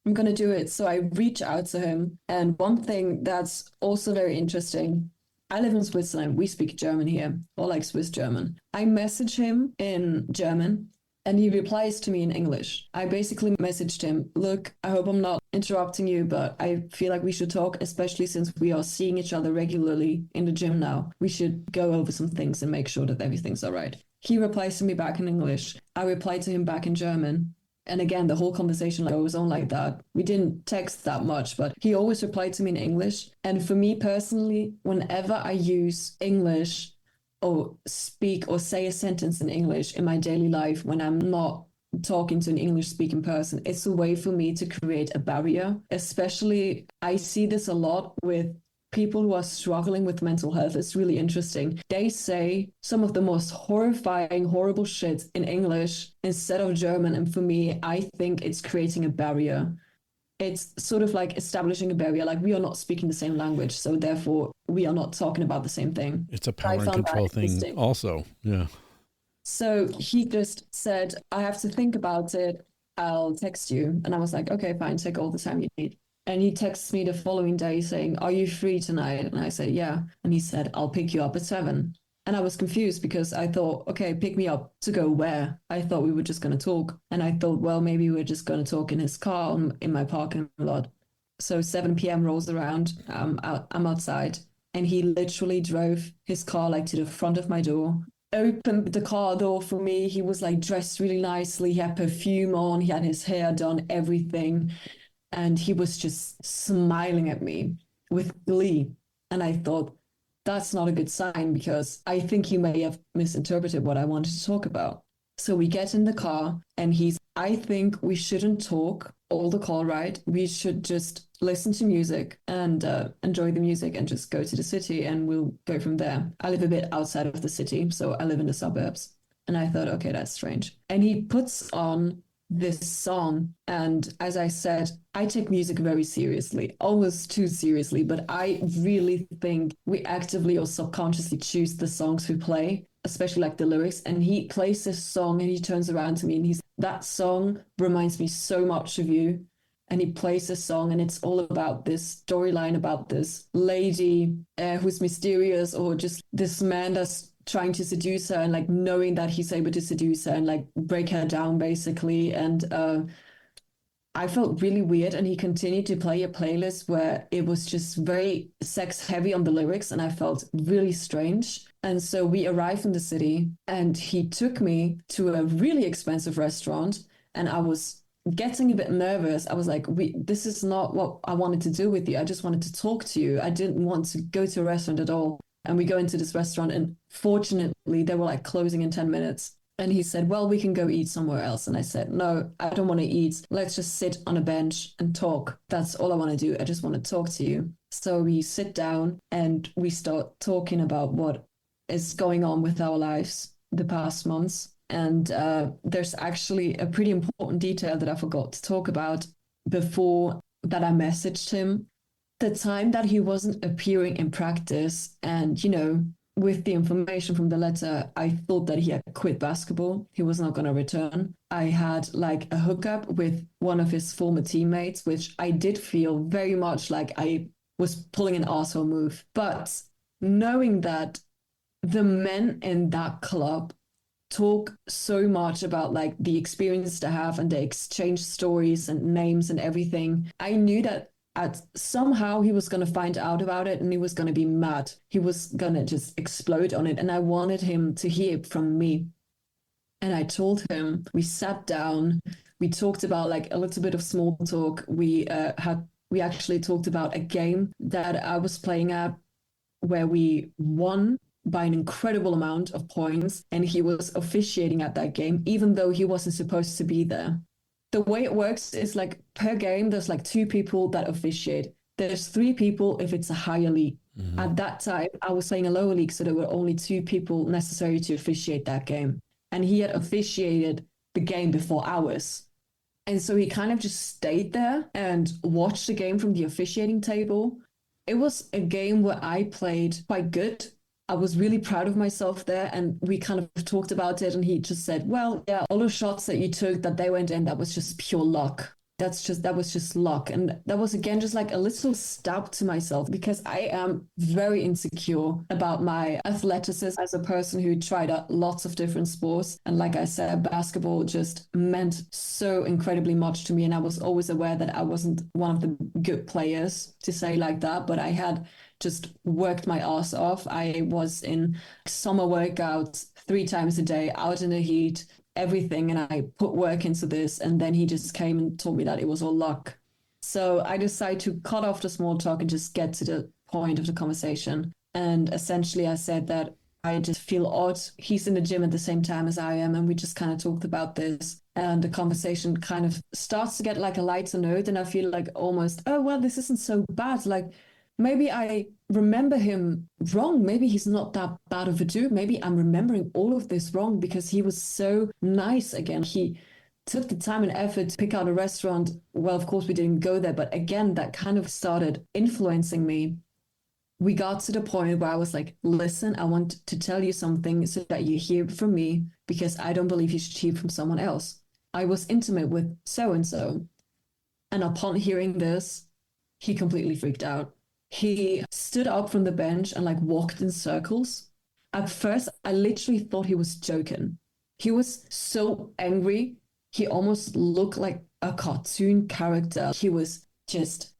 I'm going to do it. So I reach out to him. And one thing that's also very interesting, I live in Switzerland. We speak German here, or like Swiss German. I message him in German and he replies to me in English. I basically messaged him, look, I hope I'm not interrupting you, but I feel like we should talk, especially since we are seeing each other regularly in the gym now. We should go over some things and make sure that everything's all right. He replies to me back in English. I reply to him back in German. And again, the whole conversation goes on like that. We didn't text that much, but he always replied to me in English. And for me personally, whenever I use English or speak or say a sentence in English in my daily life, when I'm not talking to an English speaking person, it's a way for me to create a barrier. Especially, I see this a lot with people who are struggling with mental health. It's really interesting. They say some of the most horrifying, horrible shit in English instead of German. And for me, I think it's creating a barrier. It's sort of like establishing a barrier, like we are not speaking the same language, so therefore we are not talking about the same thing. It's a power and control thing also. Yeah. So he just said, I have to think about it. I'll text you. And I was like, okay, fine, take all the time you need. And he texts me the following day saying, are you free tonight? And I said, yeah. And he said, I'll pick you up at 7. And I was confused because I thought, okay, pick me up to go where? I thought we were just going to talk. And I thought, well, maybe we're just going to talk in his car in my parking lot. So 7 p.m. rolls around. I'm outside. And he literally drove his car like to the front of my door, opened the car door for me. He was like dressed really nicely. He had perfume on. He had his hair done, everything. And he was just smiling at me with glee. And I thought, that's not a good sign because I think he may have misinterpreted what I wanted to talk about. So we get in the car and I think we shouldn't talk all the car ride. We should just listen to music and enjoy the music and just go to the city and we'll go from there. I live a bit outside of the city, so I live in the suburbs. And I thought, okay, that's strange. And he puts on this song. And as I said, I take music very seriously, almost too seriously, but I really think we actively or subconsciously choose the songs we play, especially like the lyrics. And he plays this song and he turns around to me and that song reminds me so much of you. And he plays this song and it's all about this storyline about this lady who's mysterious, or just this man that's trying to seduce her and like knowing that he's able to seduce her and like break her down basically. And I felt really weird, and he continued to play a playlist where it was just very sex heavy on the lyrics, and I felt really strange. And so we arrived in the city and he took me to a really expensive restaurant, and I was getting a bit nervous. I was like, this is not what I wanted to do with you. I just wanted to talk to you. I didn't want to go to a restaurant at all. And we go into this restaurant and fortunately they were like closing in 10 minutes. And he said, well, we can go eat somewhere else. And I said, no, I don't want to eat. Let's just sit on a bench and talk. That's all I want to do. I just want to talk to you. So we sit down and we start talking about what is going on with our lives the past months. And there's actually a pretty important detail that I forgot to talk about before that. I messaged him the time that he wasn't appearing in practice. And, with the information from the letter, I thought that he had quit basketball. He was not going to return. I had like a hookup with one of his former teammates, which I did feel very much like I was pulling an arsehole move. But knowing that the men in that club talk so much about like the experience they have and they exchange stories and names and everything. I knew that somehow he was going to find out about it and he was going to be mad. He was going to just explode on it. And I wanted him to hear it from me. And I told him, we sat down, we talked about like a little bit of small talk. We actually talked about a game that I was playing at where we won by an incredible amount of points, and he was officiating at that game, even though he wasn't supposed to be there. The way it works is like per game, there's like 2 people that officiate. There's 3 people if it's a higher league. Mm-hmm. At that time, I was playing a lower league, so there were only 2 people necessary to officiate that game. And he had officiated the game before ours. And so he kind of just stayed there and watched the game from the officiating table. It was a game where I played quite good. I was really proud of myself there, and we kind of talked about it, and he just said, well, yeah, all the shots that you took, that they went in, that was just pure luck. That was just luck. And that was, again, just like a little stab to myself, because I am very insecure about my athleticism as a person who tried out lots of different sports. And like I said, basketball just meant so incredibly much to me. And I was always aware that I wasn't one of the good players, to say like that, but I had just worked my ass off. I was in summer workouts 3 times a day, out in the heat, everything, and I put work into this, and then he just came and told me that it was all luck. So I decided to cut off the small talk and just get to the point of the conversation. And essentially I said that I just feel odd. He's in the gym at the same time as I am, and we just kind of talked about this, and the conversation kind of starts to get like a lighter note, and I feel like almost, oh well, this isn't so bad. Like, maybe I remember him wrong. Maybe he's not that bad of a dude. Maybe I'm remembering all of this wrong, because he was so nice again. He took the time and effort to pick out a restaurant. Well, of course, we didn't go there, but again, that kind of started influencing me. We got to the point where I was like, listen, I want to tell you something so that you hear it from me, because I don't believe you should hear from someone else. I was intimate with so-and-so. And upon hearing this, he completely freaked out. He stood up from the bench and like walked in circles. At first, I literally thought he was joking. He was so angry. He almost looked like a cartoon character. He was just,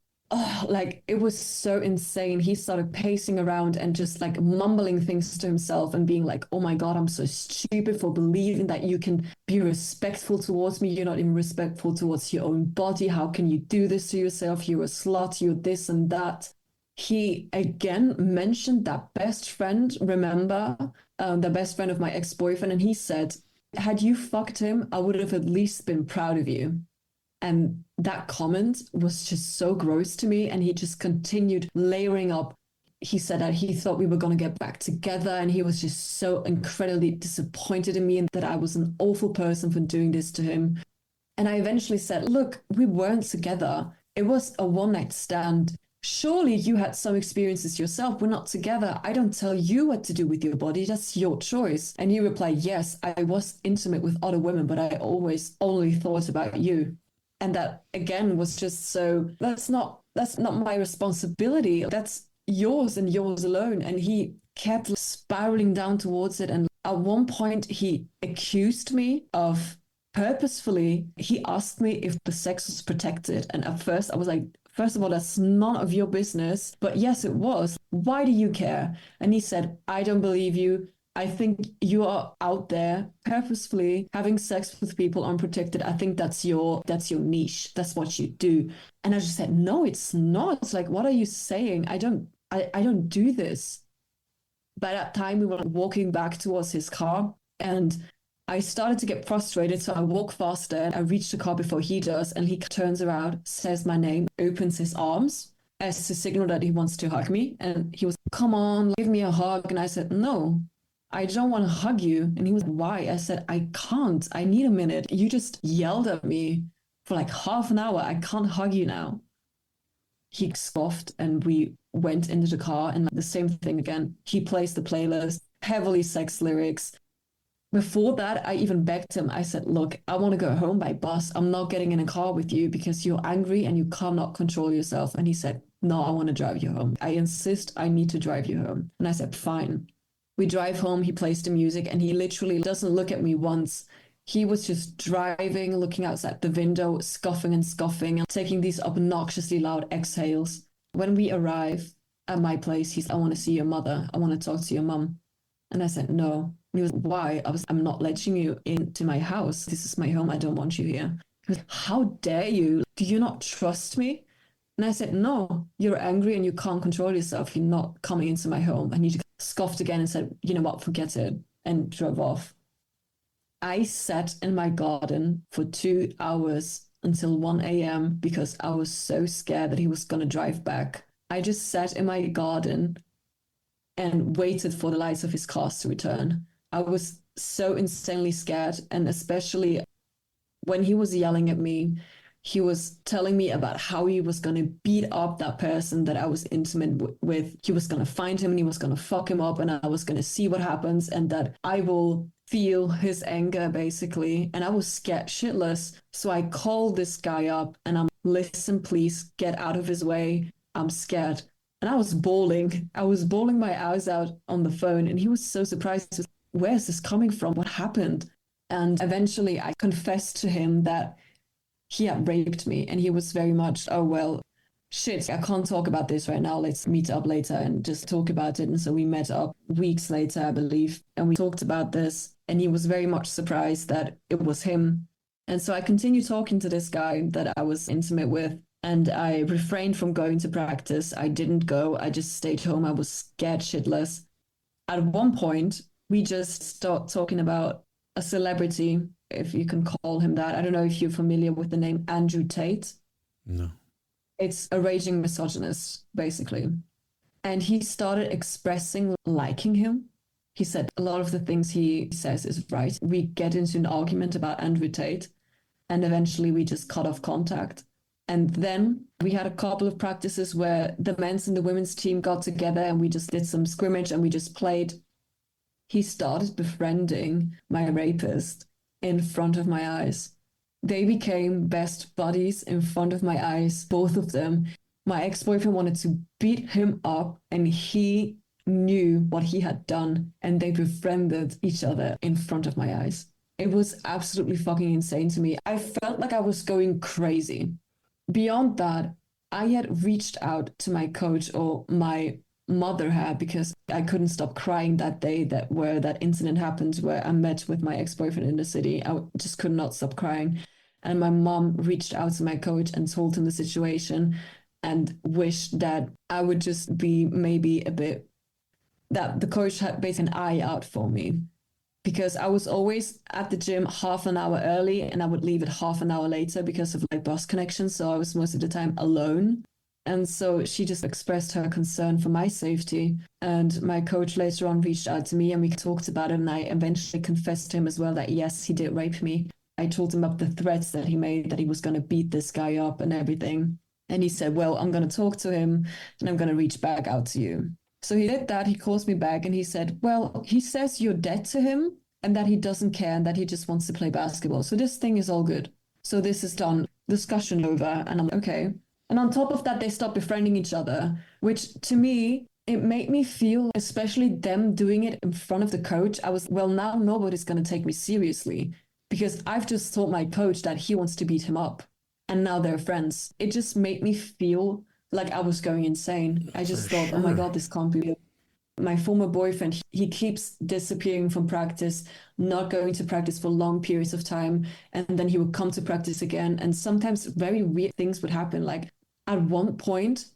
like, it was so insane. He started pacing around and just like mumbling things to himself and being like, oh my God, I'm so stupid for believing that you can be respectful towards me. You're not even respectful towards your own body. How can you do this to yourself? You're a slut, you're this and that. He again mentioned that best friend, remember, the best friend of my ex-boyfriend, and he said, had you fucked him, I would have at least been proud of you. And that comment was just so gross to me, and he just continued layering up. He said that he thought we were going to get back together, and he was just so incredibly disappointed in me, and that I was an awful person for doing this to him. And I eventually said, look, we weren't together. It was a one-night stand. Surely you had some experiences yourself. We're not together. I don't tell you what to do with your body. That's your choice. And he replied, yes, I was intimate with other women, but I always only thought about you. And that again was just so, that's not my responsibility. That's yours and yours alone. And he kept spiraling down towards it. And at one point he accused me of purposefully, he asked me if the sex was protected. And at first I was like, first of all, that's none of your business. But yes, it was. Why do you care? And he said, I don't believe you. I think you are out there purposefully having sex with people unprotected. I think that's your niche. That's what you do. And I just said, no, it's not. It's like, what are you saying? I don't do this. By that time, we were walking back towards his car, and I started to get frustrated, so I walk faster, and I reach the car before he does, and he turns around, says my name, opens his arms as to signal that he wants to hug me. And he was, come on, give me a hug. And I said, no, I don't want to hug you. And he was, why? I said, I can't. I need a minute. You just yelled at me for like half an hour. I can't hug you now. He scoffed, and we went into the car, and the same thing again. He plays the playlist, heavily sex lyrics. Before that, I even begged him. I said, look, I want to go home by bus. I'm not getting in a car with you because you're angry and you cannot control yourself. And he said, no, I want to drive you home. I insist I need to drive you home. And I said, fine. We drive home. He plays the music and he literally doesn't look at me once. He was just driving, looking outside the window, scoffing and scoffing, and taking these obnoxiously loud exhales. When we arrive at my place, he's, I want to see your mother. I want to talk to your mum. And I said, no. And he was, why? I'm not letting you into my house. This is my home. I don't want you here. He was, how dare you? Do you not trust me? And I said, no, you're angry and you can't control yourself. You're not coming into my home. And he just scoffed again and said, you know what, forget it, and drove off. I sat in my garden for 2 hours until 1 a.m. because I was so scared that he was going to drive back. I just sat in my garden and waited for the lights of his cars to return. I was so insanely scared, and especially when he was yelling at me, he was telling me about how he was going to beat up that person that I was intimate with. He was going to find him and he was going to fuck him up, and I was going to see what happens, and that I will feel his anger, basically. And I was scared shitless. So I called this guy up and I'm, listen, please get out of his way. I'm scared. And I was bawling. I was bawling my eyes out on the phone. And he was so surprised. Where's this coming from? What happened? And eventually I confessed to him that he had raped me. And he was very much, oh, well, shit, I can't talk about this right now. Let's meet up later and just talk about it. And so we met up weeks later, I believe. And we talked about this. And he was very much surprised that it was him. And so I continued talking to this guy that I was intimate with. And I refrained from going to practice. I didn't go. I just stayed home. I was scared shitless. At one point, we just start talking about a celebrity, if you can call him that. I don't know if you're familiar with the name Andrew Tate. No. It's a raging misogynist, basically. And he started expressing liking him. He said a lot of the things he says is right. We get into an argument about Andrew Tate, and eventually we just cut off contact. And then we had a couple of practices where the men's and the women's team got together and we just did some scrimmage and we just played. He started befriending my rapist in front of my eyes. They became best buddies in front of my eyes, both of them. My ex-boyfriend wanted to beat him up and he knew what he had done, and they befriended each other in front of my eyes. It was absolutely fucking insane to me. I felt like I was going crazy. Beyond that, I had reached out to my coach, or my mother had, because I couldn't stop crying that day where that incident happened, where I met with my ex-boyfriend in the city. I just could not stop crying. And my mom reached out to my coach and told him the situation and wished that I would just be maybe a bit, that the coach had basically an eye out for me. Because I was always at the gym half an hour early and I would leave it half an hour later because of like bus connections. So I was most of the time alone. And so she just expressed her concern for my safety. And my coach later on reached out to me and we talked about it. And I eventually confessed to him as well that yes, he did rape me. I told him about the threats that he made, that he was going to beat this guy up and everything. And he said, well, I'm going to talk to him and I'm going to reach back out to you. So he did that. He calls me back and he said, well, he says you're dead to him and that he doesn't care and that he just wants to play basketball. So this thing is all good. So this is done. Discussion over. And I'm like, okay. And on top of that, they stopped befriending each other, which to me, it made me feel, especially them doing it in front of the coach, I was, well, now nobody's going to take me seriously because I've just told my coach that he wants to beat him up. And now they're friends. It just made me feel like I was going insane. I just thought, oh my God, this can't be real. My former boyfriend, he keeps disappearing from practice, not going to practice for long periods of time. And then he would come to practice again. And sometimes very weird things would happen. Like at one point,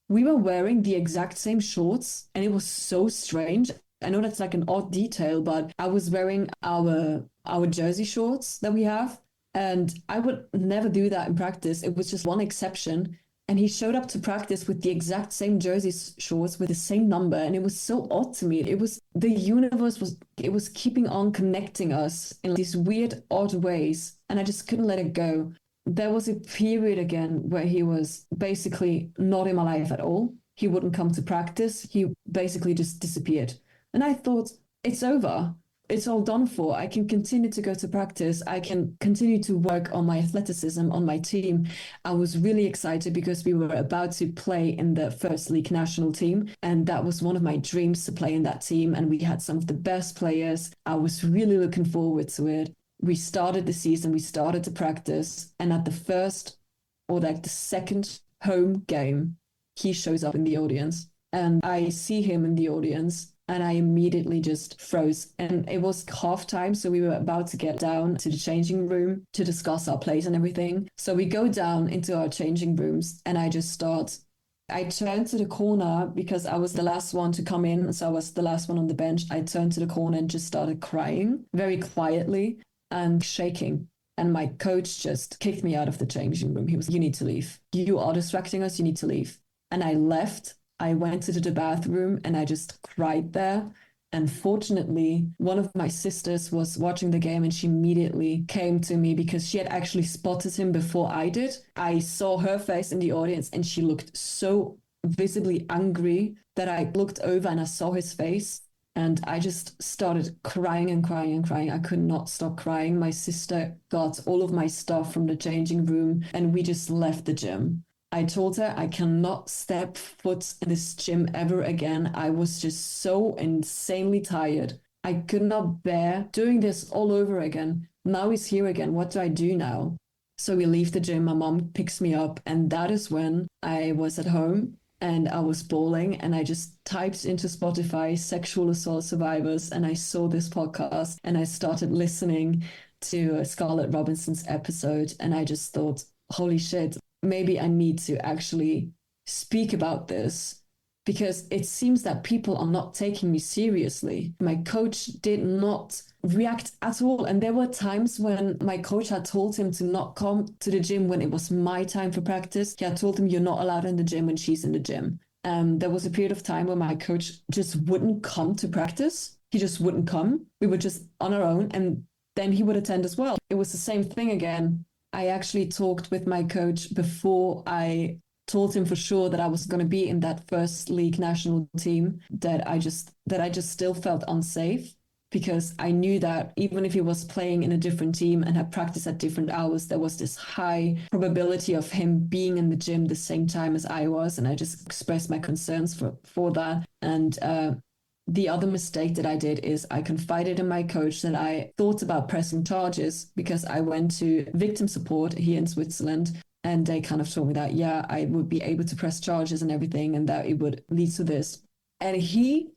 we were wearing the exact same shorts and it was so strange. I know that's like an odd detail, but I was wearing our jersey shorts that we have. And I would never do that in practice. It was just one exception. And he showed up to practice with the exact same jersey shorts with the same number. And it was so odd to me. It was, the universe was keeping on connecting us in these weird, odd ways. And I just couldn't let it go. There was a period again where he was basically not in my life at all. He wouldn't come to practice. He basically just disappeared. And I thought, it's over. it's all done for. I can continue to go to practice. I can continue to work on my athleticism on my team. I was really excited because we were about to play in the first league national team. And that was one of my dreams, to play in that team. And we had some of the best players. I was really looking forward to it. We started the season, we started to practice. And at the first or like the second home game, he shows up in the audience. And I see him in the audience and I immediately just froze. And it was halftime, so we were about to get down to the changing room to discuss our plays and everything. So we go down into our changing rooms and I turned to the corner because I was the last one to come in. So I was the last one on the bench. I turned to the corner and just started crying very quietly and shaking. And my coach just kicked me out of the changing room. He was, "You need to leave. You are distracting us. You need to leave." And I left. I went to the bathroom and I just cried there. And fortunately, one of my sisters was watching the game and she immediately came to me because she had actually spotted him before I did. I saw her face in the audience and she looked so visibly angry that I looked over and I saw his face. And I just started crying and crying and crying. I could not stop crying. My sister got all of my stuff from the changing room and we just left the gym. I told her I cannot step foot in this gym ever again. I was just so insanely tired. I could not bear doing this all over again. Now he's here again. What do I do now? So we leave the gym. My mom picks me up. And that is when I was at home and I was bawling. And I just typed into Spotify sexual assault survivors. And I saw this podcast and I started listening to Scarlett Robinson's episode. And I just thought, holy shit. Maybe I need to actually speak about this because it seems that people are not taking me seriously. My coach did not react at all. And there were times when my coach had told him to not come to the gym when it was my time for practice. He had told him, "You're not allowed in the gym when she's in the gym." There was a period of time where my coach just wouldn't come to practice. He just wouldn't come. We were just on our own and then he would attend as well. It was the same thing again. I actually talked with my coach before I told him for sure that I was going to be in that first league national team, that I just still felt unsafe because I knew that even if he was playing in a different team and had practice at different hours, there was this high probability of him being in the gym the same time as I was. And I just expressed my concerns for that. And the other mistake that I did is I confided in my coach that I thought about pressing charges because I went to victim support here in Switzerland and they kind of told me that, yeah, I would be able to press charges and everything and that it would lead to this. And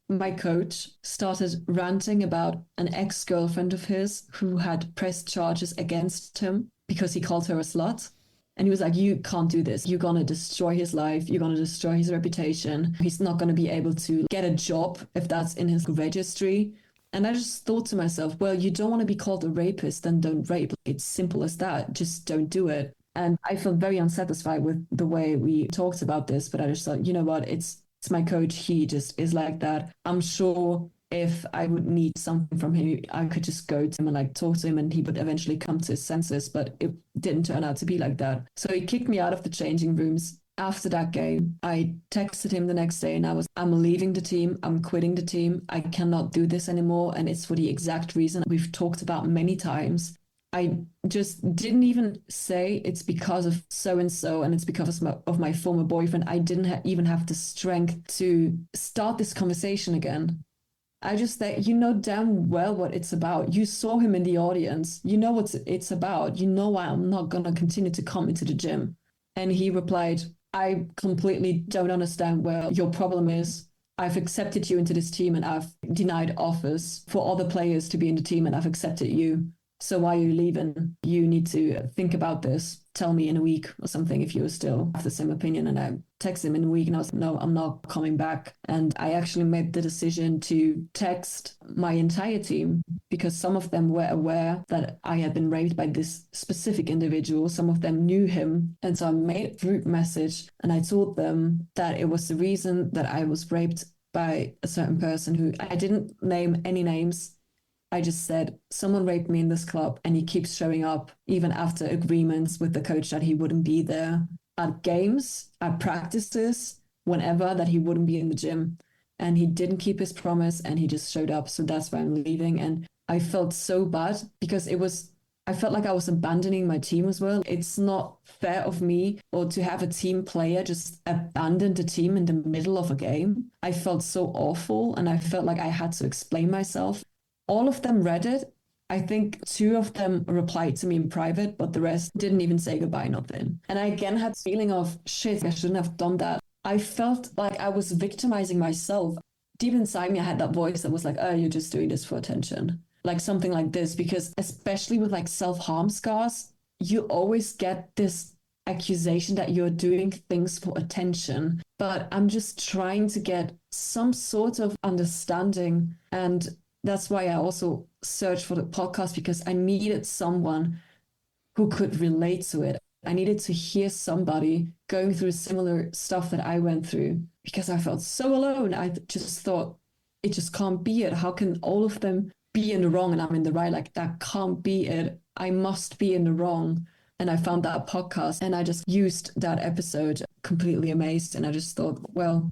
my coach, started ranting about an ex-girlfriend of his who had pressed charges against him because he called her a slut. And he was like, "You can't do this. You're going to destroy his life. You're going to destroy his reputation. He's not going to be able to get a job if that's in his registry." And I just thought to myself, well, you don't want to be called a rapist, then don't rape. It's simple as that. Just don't do it. And I felt very unsatisfied with the way we talked about this. But I just thought, you know what? It's my coach. He just is like that. I'm sure if I would need something from him, I could just go to him and like talk to him and he would eventually come to his senses, but it didn't turn out to be like that. So he kicked me out of the changing rooms. After that game, I texted him the next day and I'm leaving the team. I'm quitting the team. I cannot do this anymore. And it's for the exact reason we've talked about many times. I just didn't even say it's because of so-and-so and it's because of my former boyfriend. I didn't even have the strength to start this conversation again. I just that you know damn well what it's about. You saw him in the audience. You know what it's about. You know why I'm not going to continue to come into the gym. And he replied, "I completely don't understand where your problem is. I've accepted you into this team and I've denied offers for other players to be in the team and I've accepted you. So why are you leaving? You need to think about this. Tell me in a week or something if you still have the same opinion." And I texted him in a week and I was like, "No, I'm not coming back." And I actually made the decision to text my entire team because some of them were aware that I had been raped by this specific individual. Some of them knew him. And so I made a group message and I told them that it was the reason that I was raped by a certain person who I didn't name any names. I just said, someone raped me in this club and he keeps showing up even after agreements with the coach that he wouldn't be there at games, at practices, whenever, that he wouldn't be in the gym. And he didn't keep his promise and he just showed up. So that's why I'm leaving. And I felt so bad because I felt like I was abandoning my team as well. It's not fair of me or to have a team player just abandon the team in the middle of a game. I felt so awful and I felt like I had to explain myself. All of them read it. I think two of them replied to me in private, but the rest didn't even say goodbye, nothing. And I again had the feeling of shit, I shouldn't have done that. I felt like I was victimizing myself. Deep inside me, I had that voice that was like, oh, you're just doing this for attention. Like something like this, because especially with like self-harm scars, you always get this accusation that you're doing things for attention. But I'm just trying to get some sort of understanding. And that's why I also searched for the podcast, because I needed someone who could relate to it. I needed to hear somebody going through similar stuff that I went through, because I felt so alone. I just thought, it just can't be it. How can all of them be in the wrong and I'm in the right? Like, that can't be it. I must be in the wrong. And I found that podcast and I just used that episode, completely amazed. And I just thought, well,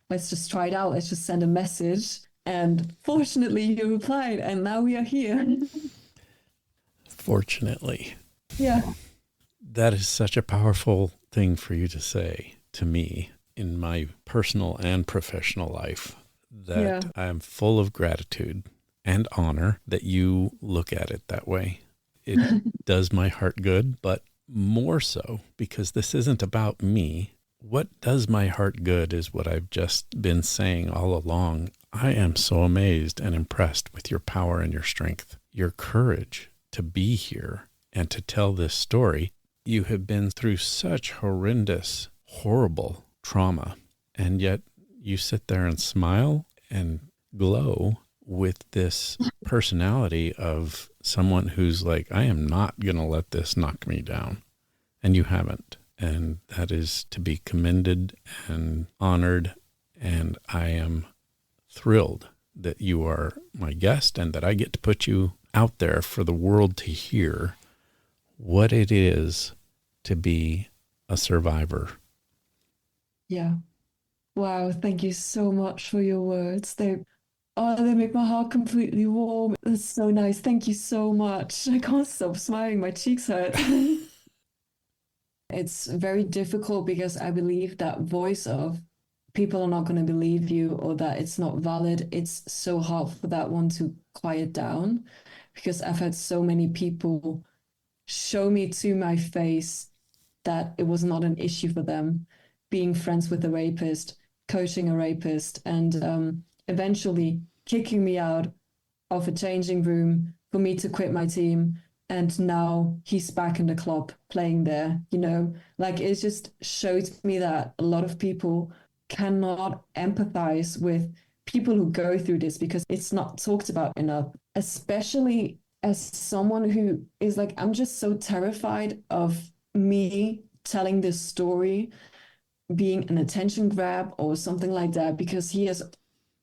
let's just try it out. Let's just send a message. And fortunately, you replied, and now we are here. Fortunately. Yeah. That is such a powerful thing for you to say to me in my personal and professional life, that I am full of gratitude and honor that you look at it that way. It does my heart good, but more so because this isn't about me. What does my heart good is what I've just been saying all along. I am so amazed and impressed with your power and your strength, your courage to be here and to tell this story. You have been through such horrendous, horrible trauma, and yet you sit there and smile and glow with this personality of someone who's like, I am not going to let this knock me down. And you haven't. And that is to be commended and honored. And I am thrilled that you are my guest and that I get to put you out there for the world to hear what it is to be a survivor. Yeah. Wow. Thank you so much for your words. They make my heart completely warm. That's so nice. Thank you so much. I can't stop smiling. My cheeks hurt. It's very difficult because I believe that voice of people are not going to believe you or that it's not valid. It's so hard for that one to quiet down, because I've had so many people show me to my face that it was not an issue for them being friends with a rapist, coaching a rapist, and eventually kicking me out of a changing room for me to quit my team. And now he's back in the club playing there, like it just showed me that a lot of people cannot empathize with people who go through this because it's not talked about enough, especially as someone who is like, I'm just so terrified of me telling this story being an attention grab or something like that, because he has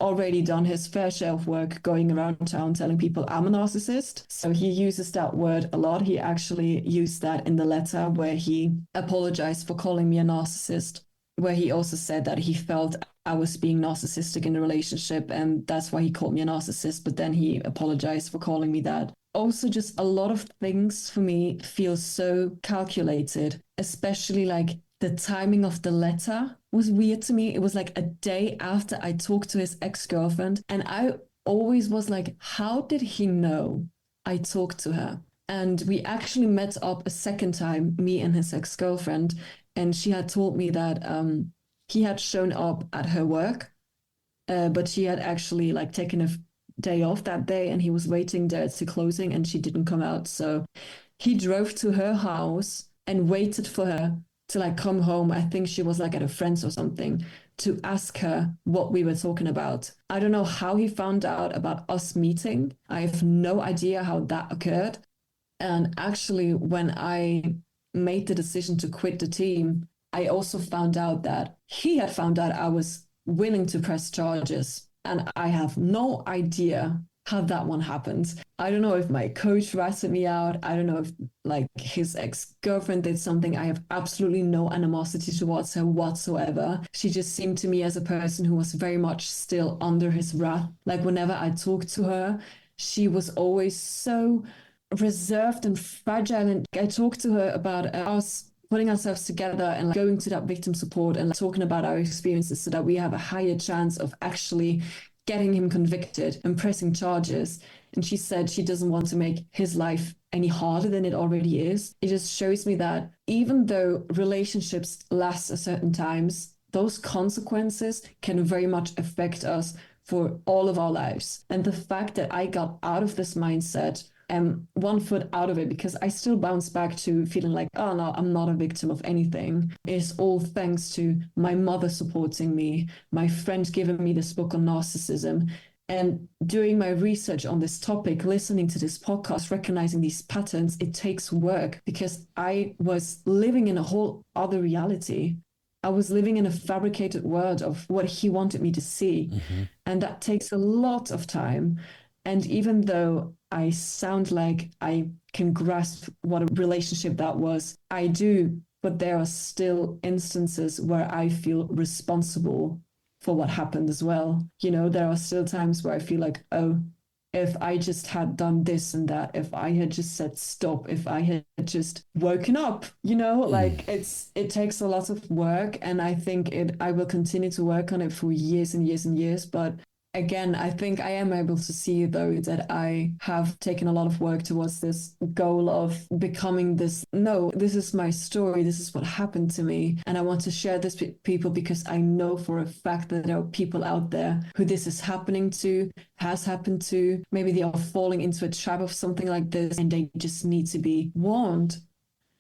already done his fair share of work going around town telling people I'm a narcissist. So he uses that word a lot. He actually used that in the letter where he apologized for calling me a narcissist, where he also said that he felt I was being narcissistic in the relationship and that's why he called me a narcissist, but then he apologized for calling me that. Also, just a lot of things for me feel so calculated, especially like the timing of the letter was weird to me. It was like a day after I talked to his ex-girlfriend. And I always was like, how did he know I talked to her? And we actually met up a second time, me and his ex-girlfriend. And she had told me that he had shown up at her work, but she had actually like taken a day off that day and he was waiting there to closing and she didn't come out. So he drove to her house and waited for her to like come home. I think she was like at a friend's or something, to ask her what we were talking about. I don't know how he found out about us meeting. I have no idea how that occurred. And actually, when I made the decision to quit the team, I also found out that he had found out I was willing to press charges. And I have no idea how that one happened. I don't know if my coach ratted me out. I don't know if like his ex-girlfriend did something. I have absolutely no animosity towards her whatsoever. She just seemed to me as a person who was very much still under his wrath. Like whenever I talked to her, she was always so reserved and fragile. And I talked to her about us putting ourselves together and like going to that victim support and like talking about our experiences so that we have a higher chance of actually getting him convicted and pressing charges. And she said she doesn't want to make his life any harder than it already is. It just shows me that even though relationships last a certain times, those consequences can very much affect us for all of our lives. And the fact that I got out of this mindset and 1 foot out of it, because I still bounce back to feeling like, oh no, I'm not a victim of anything, is all thanks to my mother supporting me, my friend giving me this book on narcissism, and doing my research on this topic, listening to this podcast, recognizing these patterns. It takes work because I was living in a whole other reality. I was living in a fabricated world of what he wanted me to see. Mm-hmm. And that takes a lot of time. And even though I sound like I can grasp what a relationship that was, I do, but there are still instances where I feel responsible for what happened as well. You know, there are still times where I feel like, oh, if I just had done this and that, if I had just said stop, if I had just woken up, you know, like it takes a lot of work. And I think I will continue to work on it for years and years and years. But again, I think I am able to see, though, that I have taken a lot of work towards this goal of becoming this. No, this is my story. This is what happened to me. And I want to share this with people because I know for a fact that there are people out there who this is happening to, has happened to. Maybe they are falling into a trap of something like this and they just need to be warned.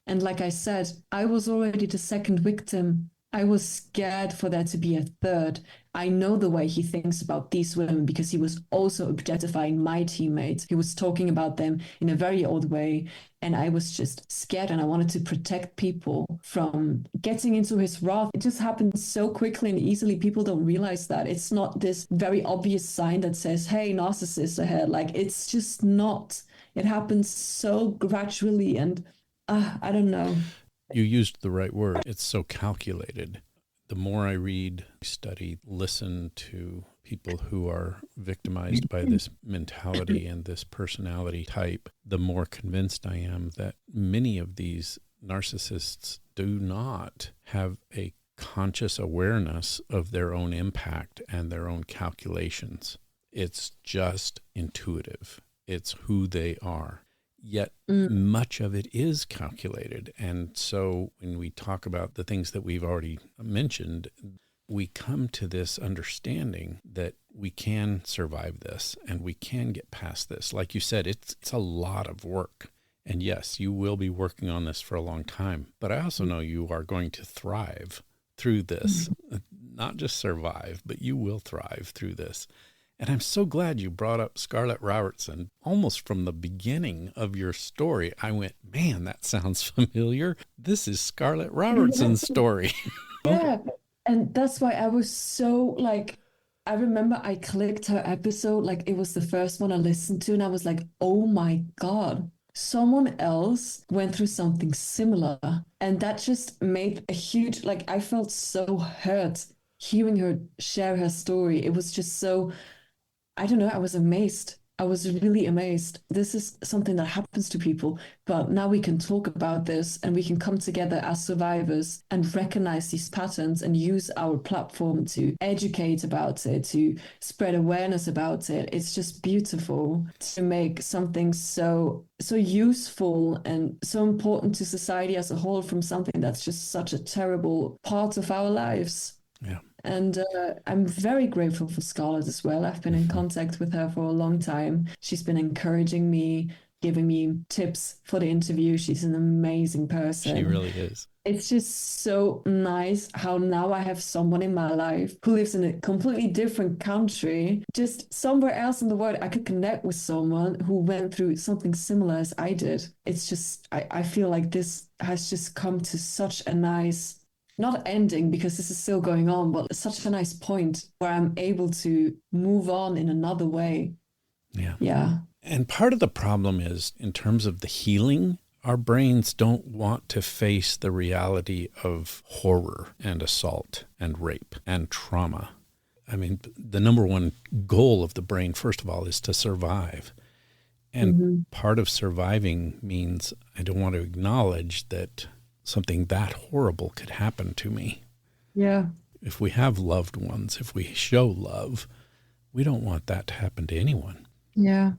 And like I said, I was already the second victim. I was scared for there to be a third. I know the way he thinks about these women because he was also objectifying my teammates. He was talking about them in a very odd way. And I was just scared and I wanted to protect people from getting into his wrath. It just happens so quickly and easily. People don't realize that. It's not this very obvious sign that says, hey, narcissist ahead. Like, it's just not. It happens so gradually and I don't know. You used the right word. It's so calculated. The more I read, study, listen to people who are victimized by this mentality and this personality type, the more convinced I am that many of these narcissists do not have a conscious awareness of their own impact and their own calculations. It's just intuitive. It's who they are. Yet much of it is calculated. And so when we talk about the things that we've already mentioned, we come to this understanding that we can survive this and we can get past this. Like you said, it's a lot of work. And yes, you will be working on this for a long time. But I also know you are going to thrive through this, not just survive, but you will thrive through this. And I'm so glad you brought up Scarlett Robertson. Almost from the beginning of your story, I went, man, that sounds familiar. This is Scarlett Robertson's story. Yeah. And that's why I was so like, I remember I clicked her episode, like it was the first one I listened to. And I was like, oh my God, someone else went through something similar. And that just made a huge, like, I felt so hurt hearing her share her story. It was just so, I don't know, I was amazed. I was really amazed. This is something that happens to people, but now we can talk about this and we can come together as survivors and recognize these patterns and use our platform to educate about it, to spread awareness about it. It's just beautiful to make something so useful and so important to society as a whole from something that's just such a terrible part of our lives. Yeah. And I'm very grateful for Scarlett as well. I've been in contact with her for a long time. She's been encouraging me, giving me tips for the interview. She's an amazing person. She really is. It's just so nice how now I have someone in my life who lives in a completely different country, just somewhere else in the world. I could connect with someone who went through something similar as I did. It's just, I feel like this has just come to such a nice, not ending because this is still going on, but such a nice point where I'm able to move on in another way. Yeah. Yeah. And part of the problem is in terms of the healing, our brains don't want to face the reality of horror and assault and rape and trauma. I mean, the number one goal of the brain, first of all, is to survive. And part of surviving means I don't want to acknowledge that something that horrible could happen to me. Yeah. If we have loved ones, if we show love, we don't want that to happen to anyone. Yeah.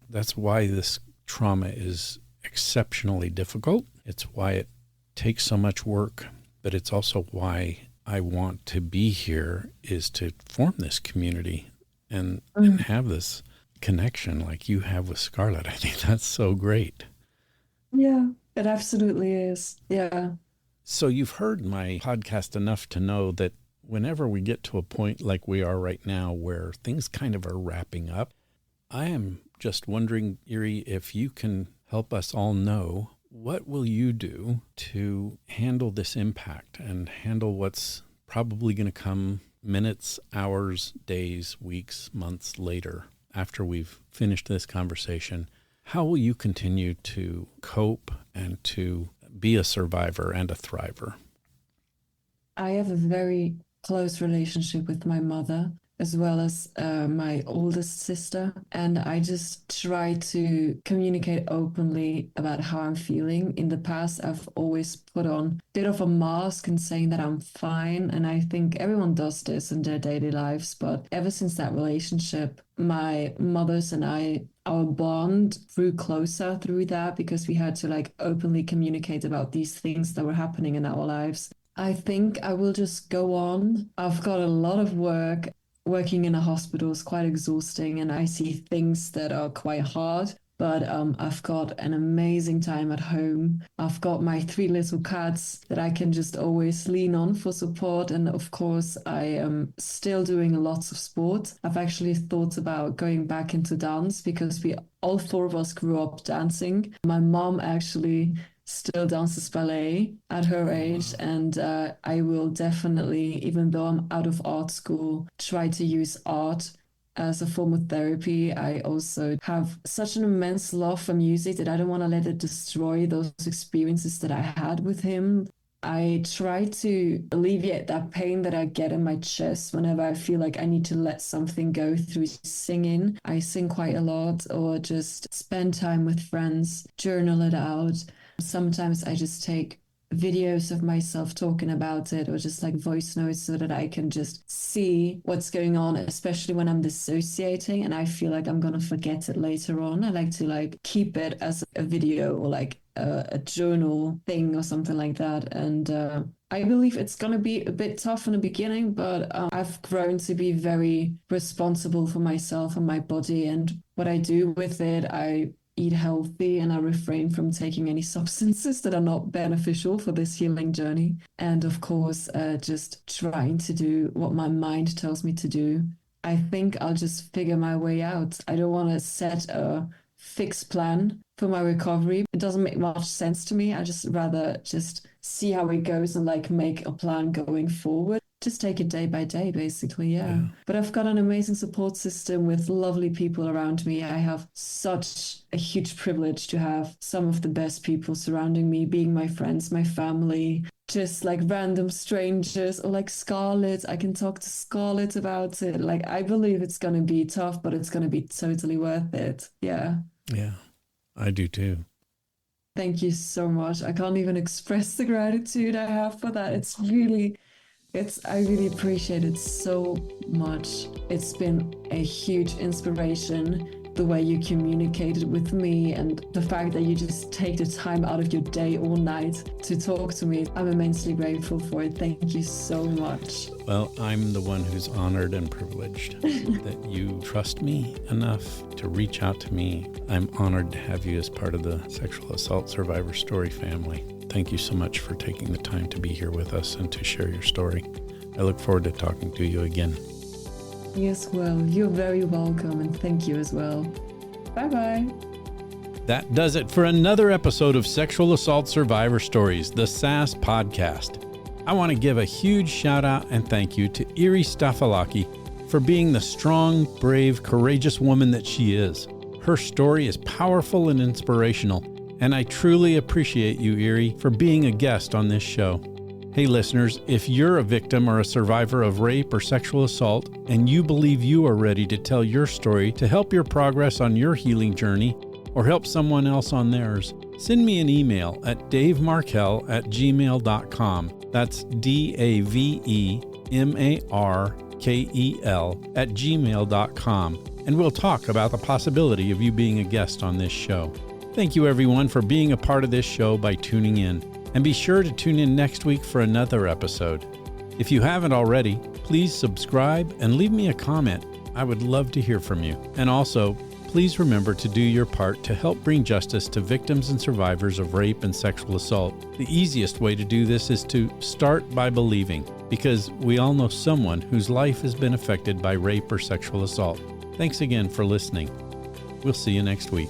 That's why this trauma is exceptionally difficult. It's why it takes so much work, but it's also why I want to be here, is to form this community and have this connection like you have with Scarlett. I think that's so great. Yeah, it absolutely is. Yeah. So you've heard my podcast enough to know that whenever we get to a point like we are right now where things kind of are wrapping up, I am just wondering, Yri, if you can help us all know, what will you do to handle this impact and handle what's probably going to come minutes, hours, days, weeks, months later after we've finished this conversation? How will you continue to cope and to be a survivor and a thriver? I have a very close relationship with my mother, as well as my oldest sister. And I just try to communicate openly about how I'm feeling. In the past, I've always put on a bit of a mask and saying that I'm fine. And I think everyone does this in their daily lives. But ever since that relationship, my mother's and I, our bond grew closer through that, because we had to like openly communicate about these things that were happening in our lives. I think I will just go on. I've got a lot of work. Working in a hospital is quite exhausting, and I see things that are quite hard. But I've got an amazing time at home. I've got my 3 little cats that I can just always lean on for support. And of course, I am still doing lots of sport. I've actually thought about going back into dance, because all 4 of us grew up dancing. My mom actually still dances ballet at her age, and I will definitely, even though I'm out of art school, try to use art as a form of therapy. I also have such an immense love for music that I don't want to let it destroy those experiences that I had with him. I try to alleviate that pain that I get in my chest whenever I feel like I need to let something go through singing. I sing quite a lot, or just spend time with friends, journal it out. Sometimes I just take videos of myself talking about it, or just like voice notes, so that I can just see what's going on, especially when I'm dissociating and I feel like I'm gonna forget it later on. I like to like keep it as a video, or like a journal thing or something like that. And I believe it's going to be a bit tough in the beginning, but I've grown to be very responsible for myself and my body and what I do with it. I eat healthy, and I refrain from taking any substances that are not beneficial for this healing journey. And of course, just trying to do what my mind tells me to do. I think I'll just figure my way out. I don't want to set a fixed plan for my recovery. It doesn't make much sense to me. I just rather just see how it goes and like make a plan going forward. Just take it day by day, basically. Yeah. But I've got an amazing support system with lovely people around me. I have such a huge privilege to have some of the best people surrounding me, being my friends, my family, just like random strangers, or like Scarlett. I can talk to Scarlett about it. Like, I believe it's going to be tough, but it's going to be totally worth it. Yeah. Yeah, I do too. Thank you so much. I can't even express the gratitude I have for that. I really appreciate it so much. It's been a huge inspiration, the way you communicated with me, and the fact that you just take the time out of your day or night to talk to me. I'm immensely grateful for it. Thank you so much. Well, I'm the one who's honored and privileged that you trust me enough to reach out to me. I'm honored to have you as part of the Sexual Assault Survivor Story family. Thank you so much for taking the time to be here with us and to share your story. I look forward to talking to you again. Yes, well, you're very welcome, and thank you as well. Bye-bye. That does it for another episode of Sexual Assault Survivor Stories, the SAS podcast. I want to give a huge shout out and thank you to Yri Stafylaki for being the strong, brave, courageous woman that she is. Her story is powerful and inspirational, and I truly appreciate you, Yri, for being a guest on this show. Hey listeners, if you're a victim or a survivor of rape or sexual assault and you believe you are ready to tell your story to help your progress on your healing journey or help someone else on theirs, send me an email at davemarkel@gmail.com. That's DAVEMARKEL@gmail.com, and we'll talk about the possibility of you being a guest on this show. Thank you everyone for being a part of this show by tuning in. And be sure to tune in next week for another episode. If you haven't already, please subscribe and leave me a comment. I would love to hear from you. And also, please remember to do your part to help bring justice to victims and survivors of rape and sexual assault. The easiest way to do this is to start by believing, because we all know someone whose life has been affected by rape or sexual assault. Thanks again for listening. We'll see you next week.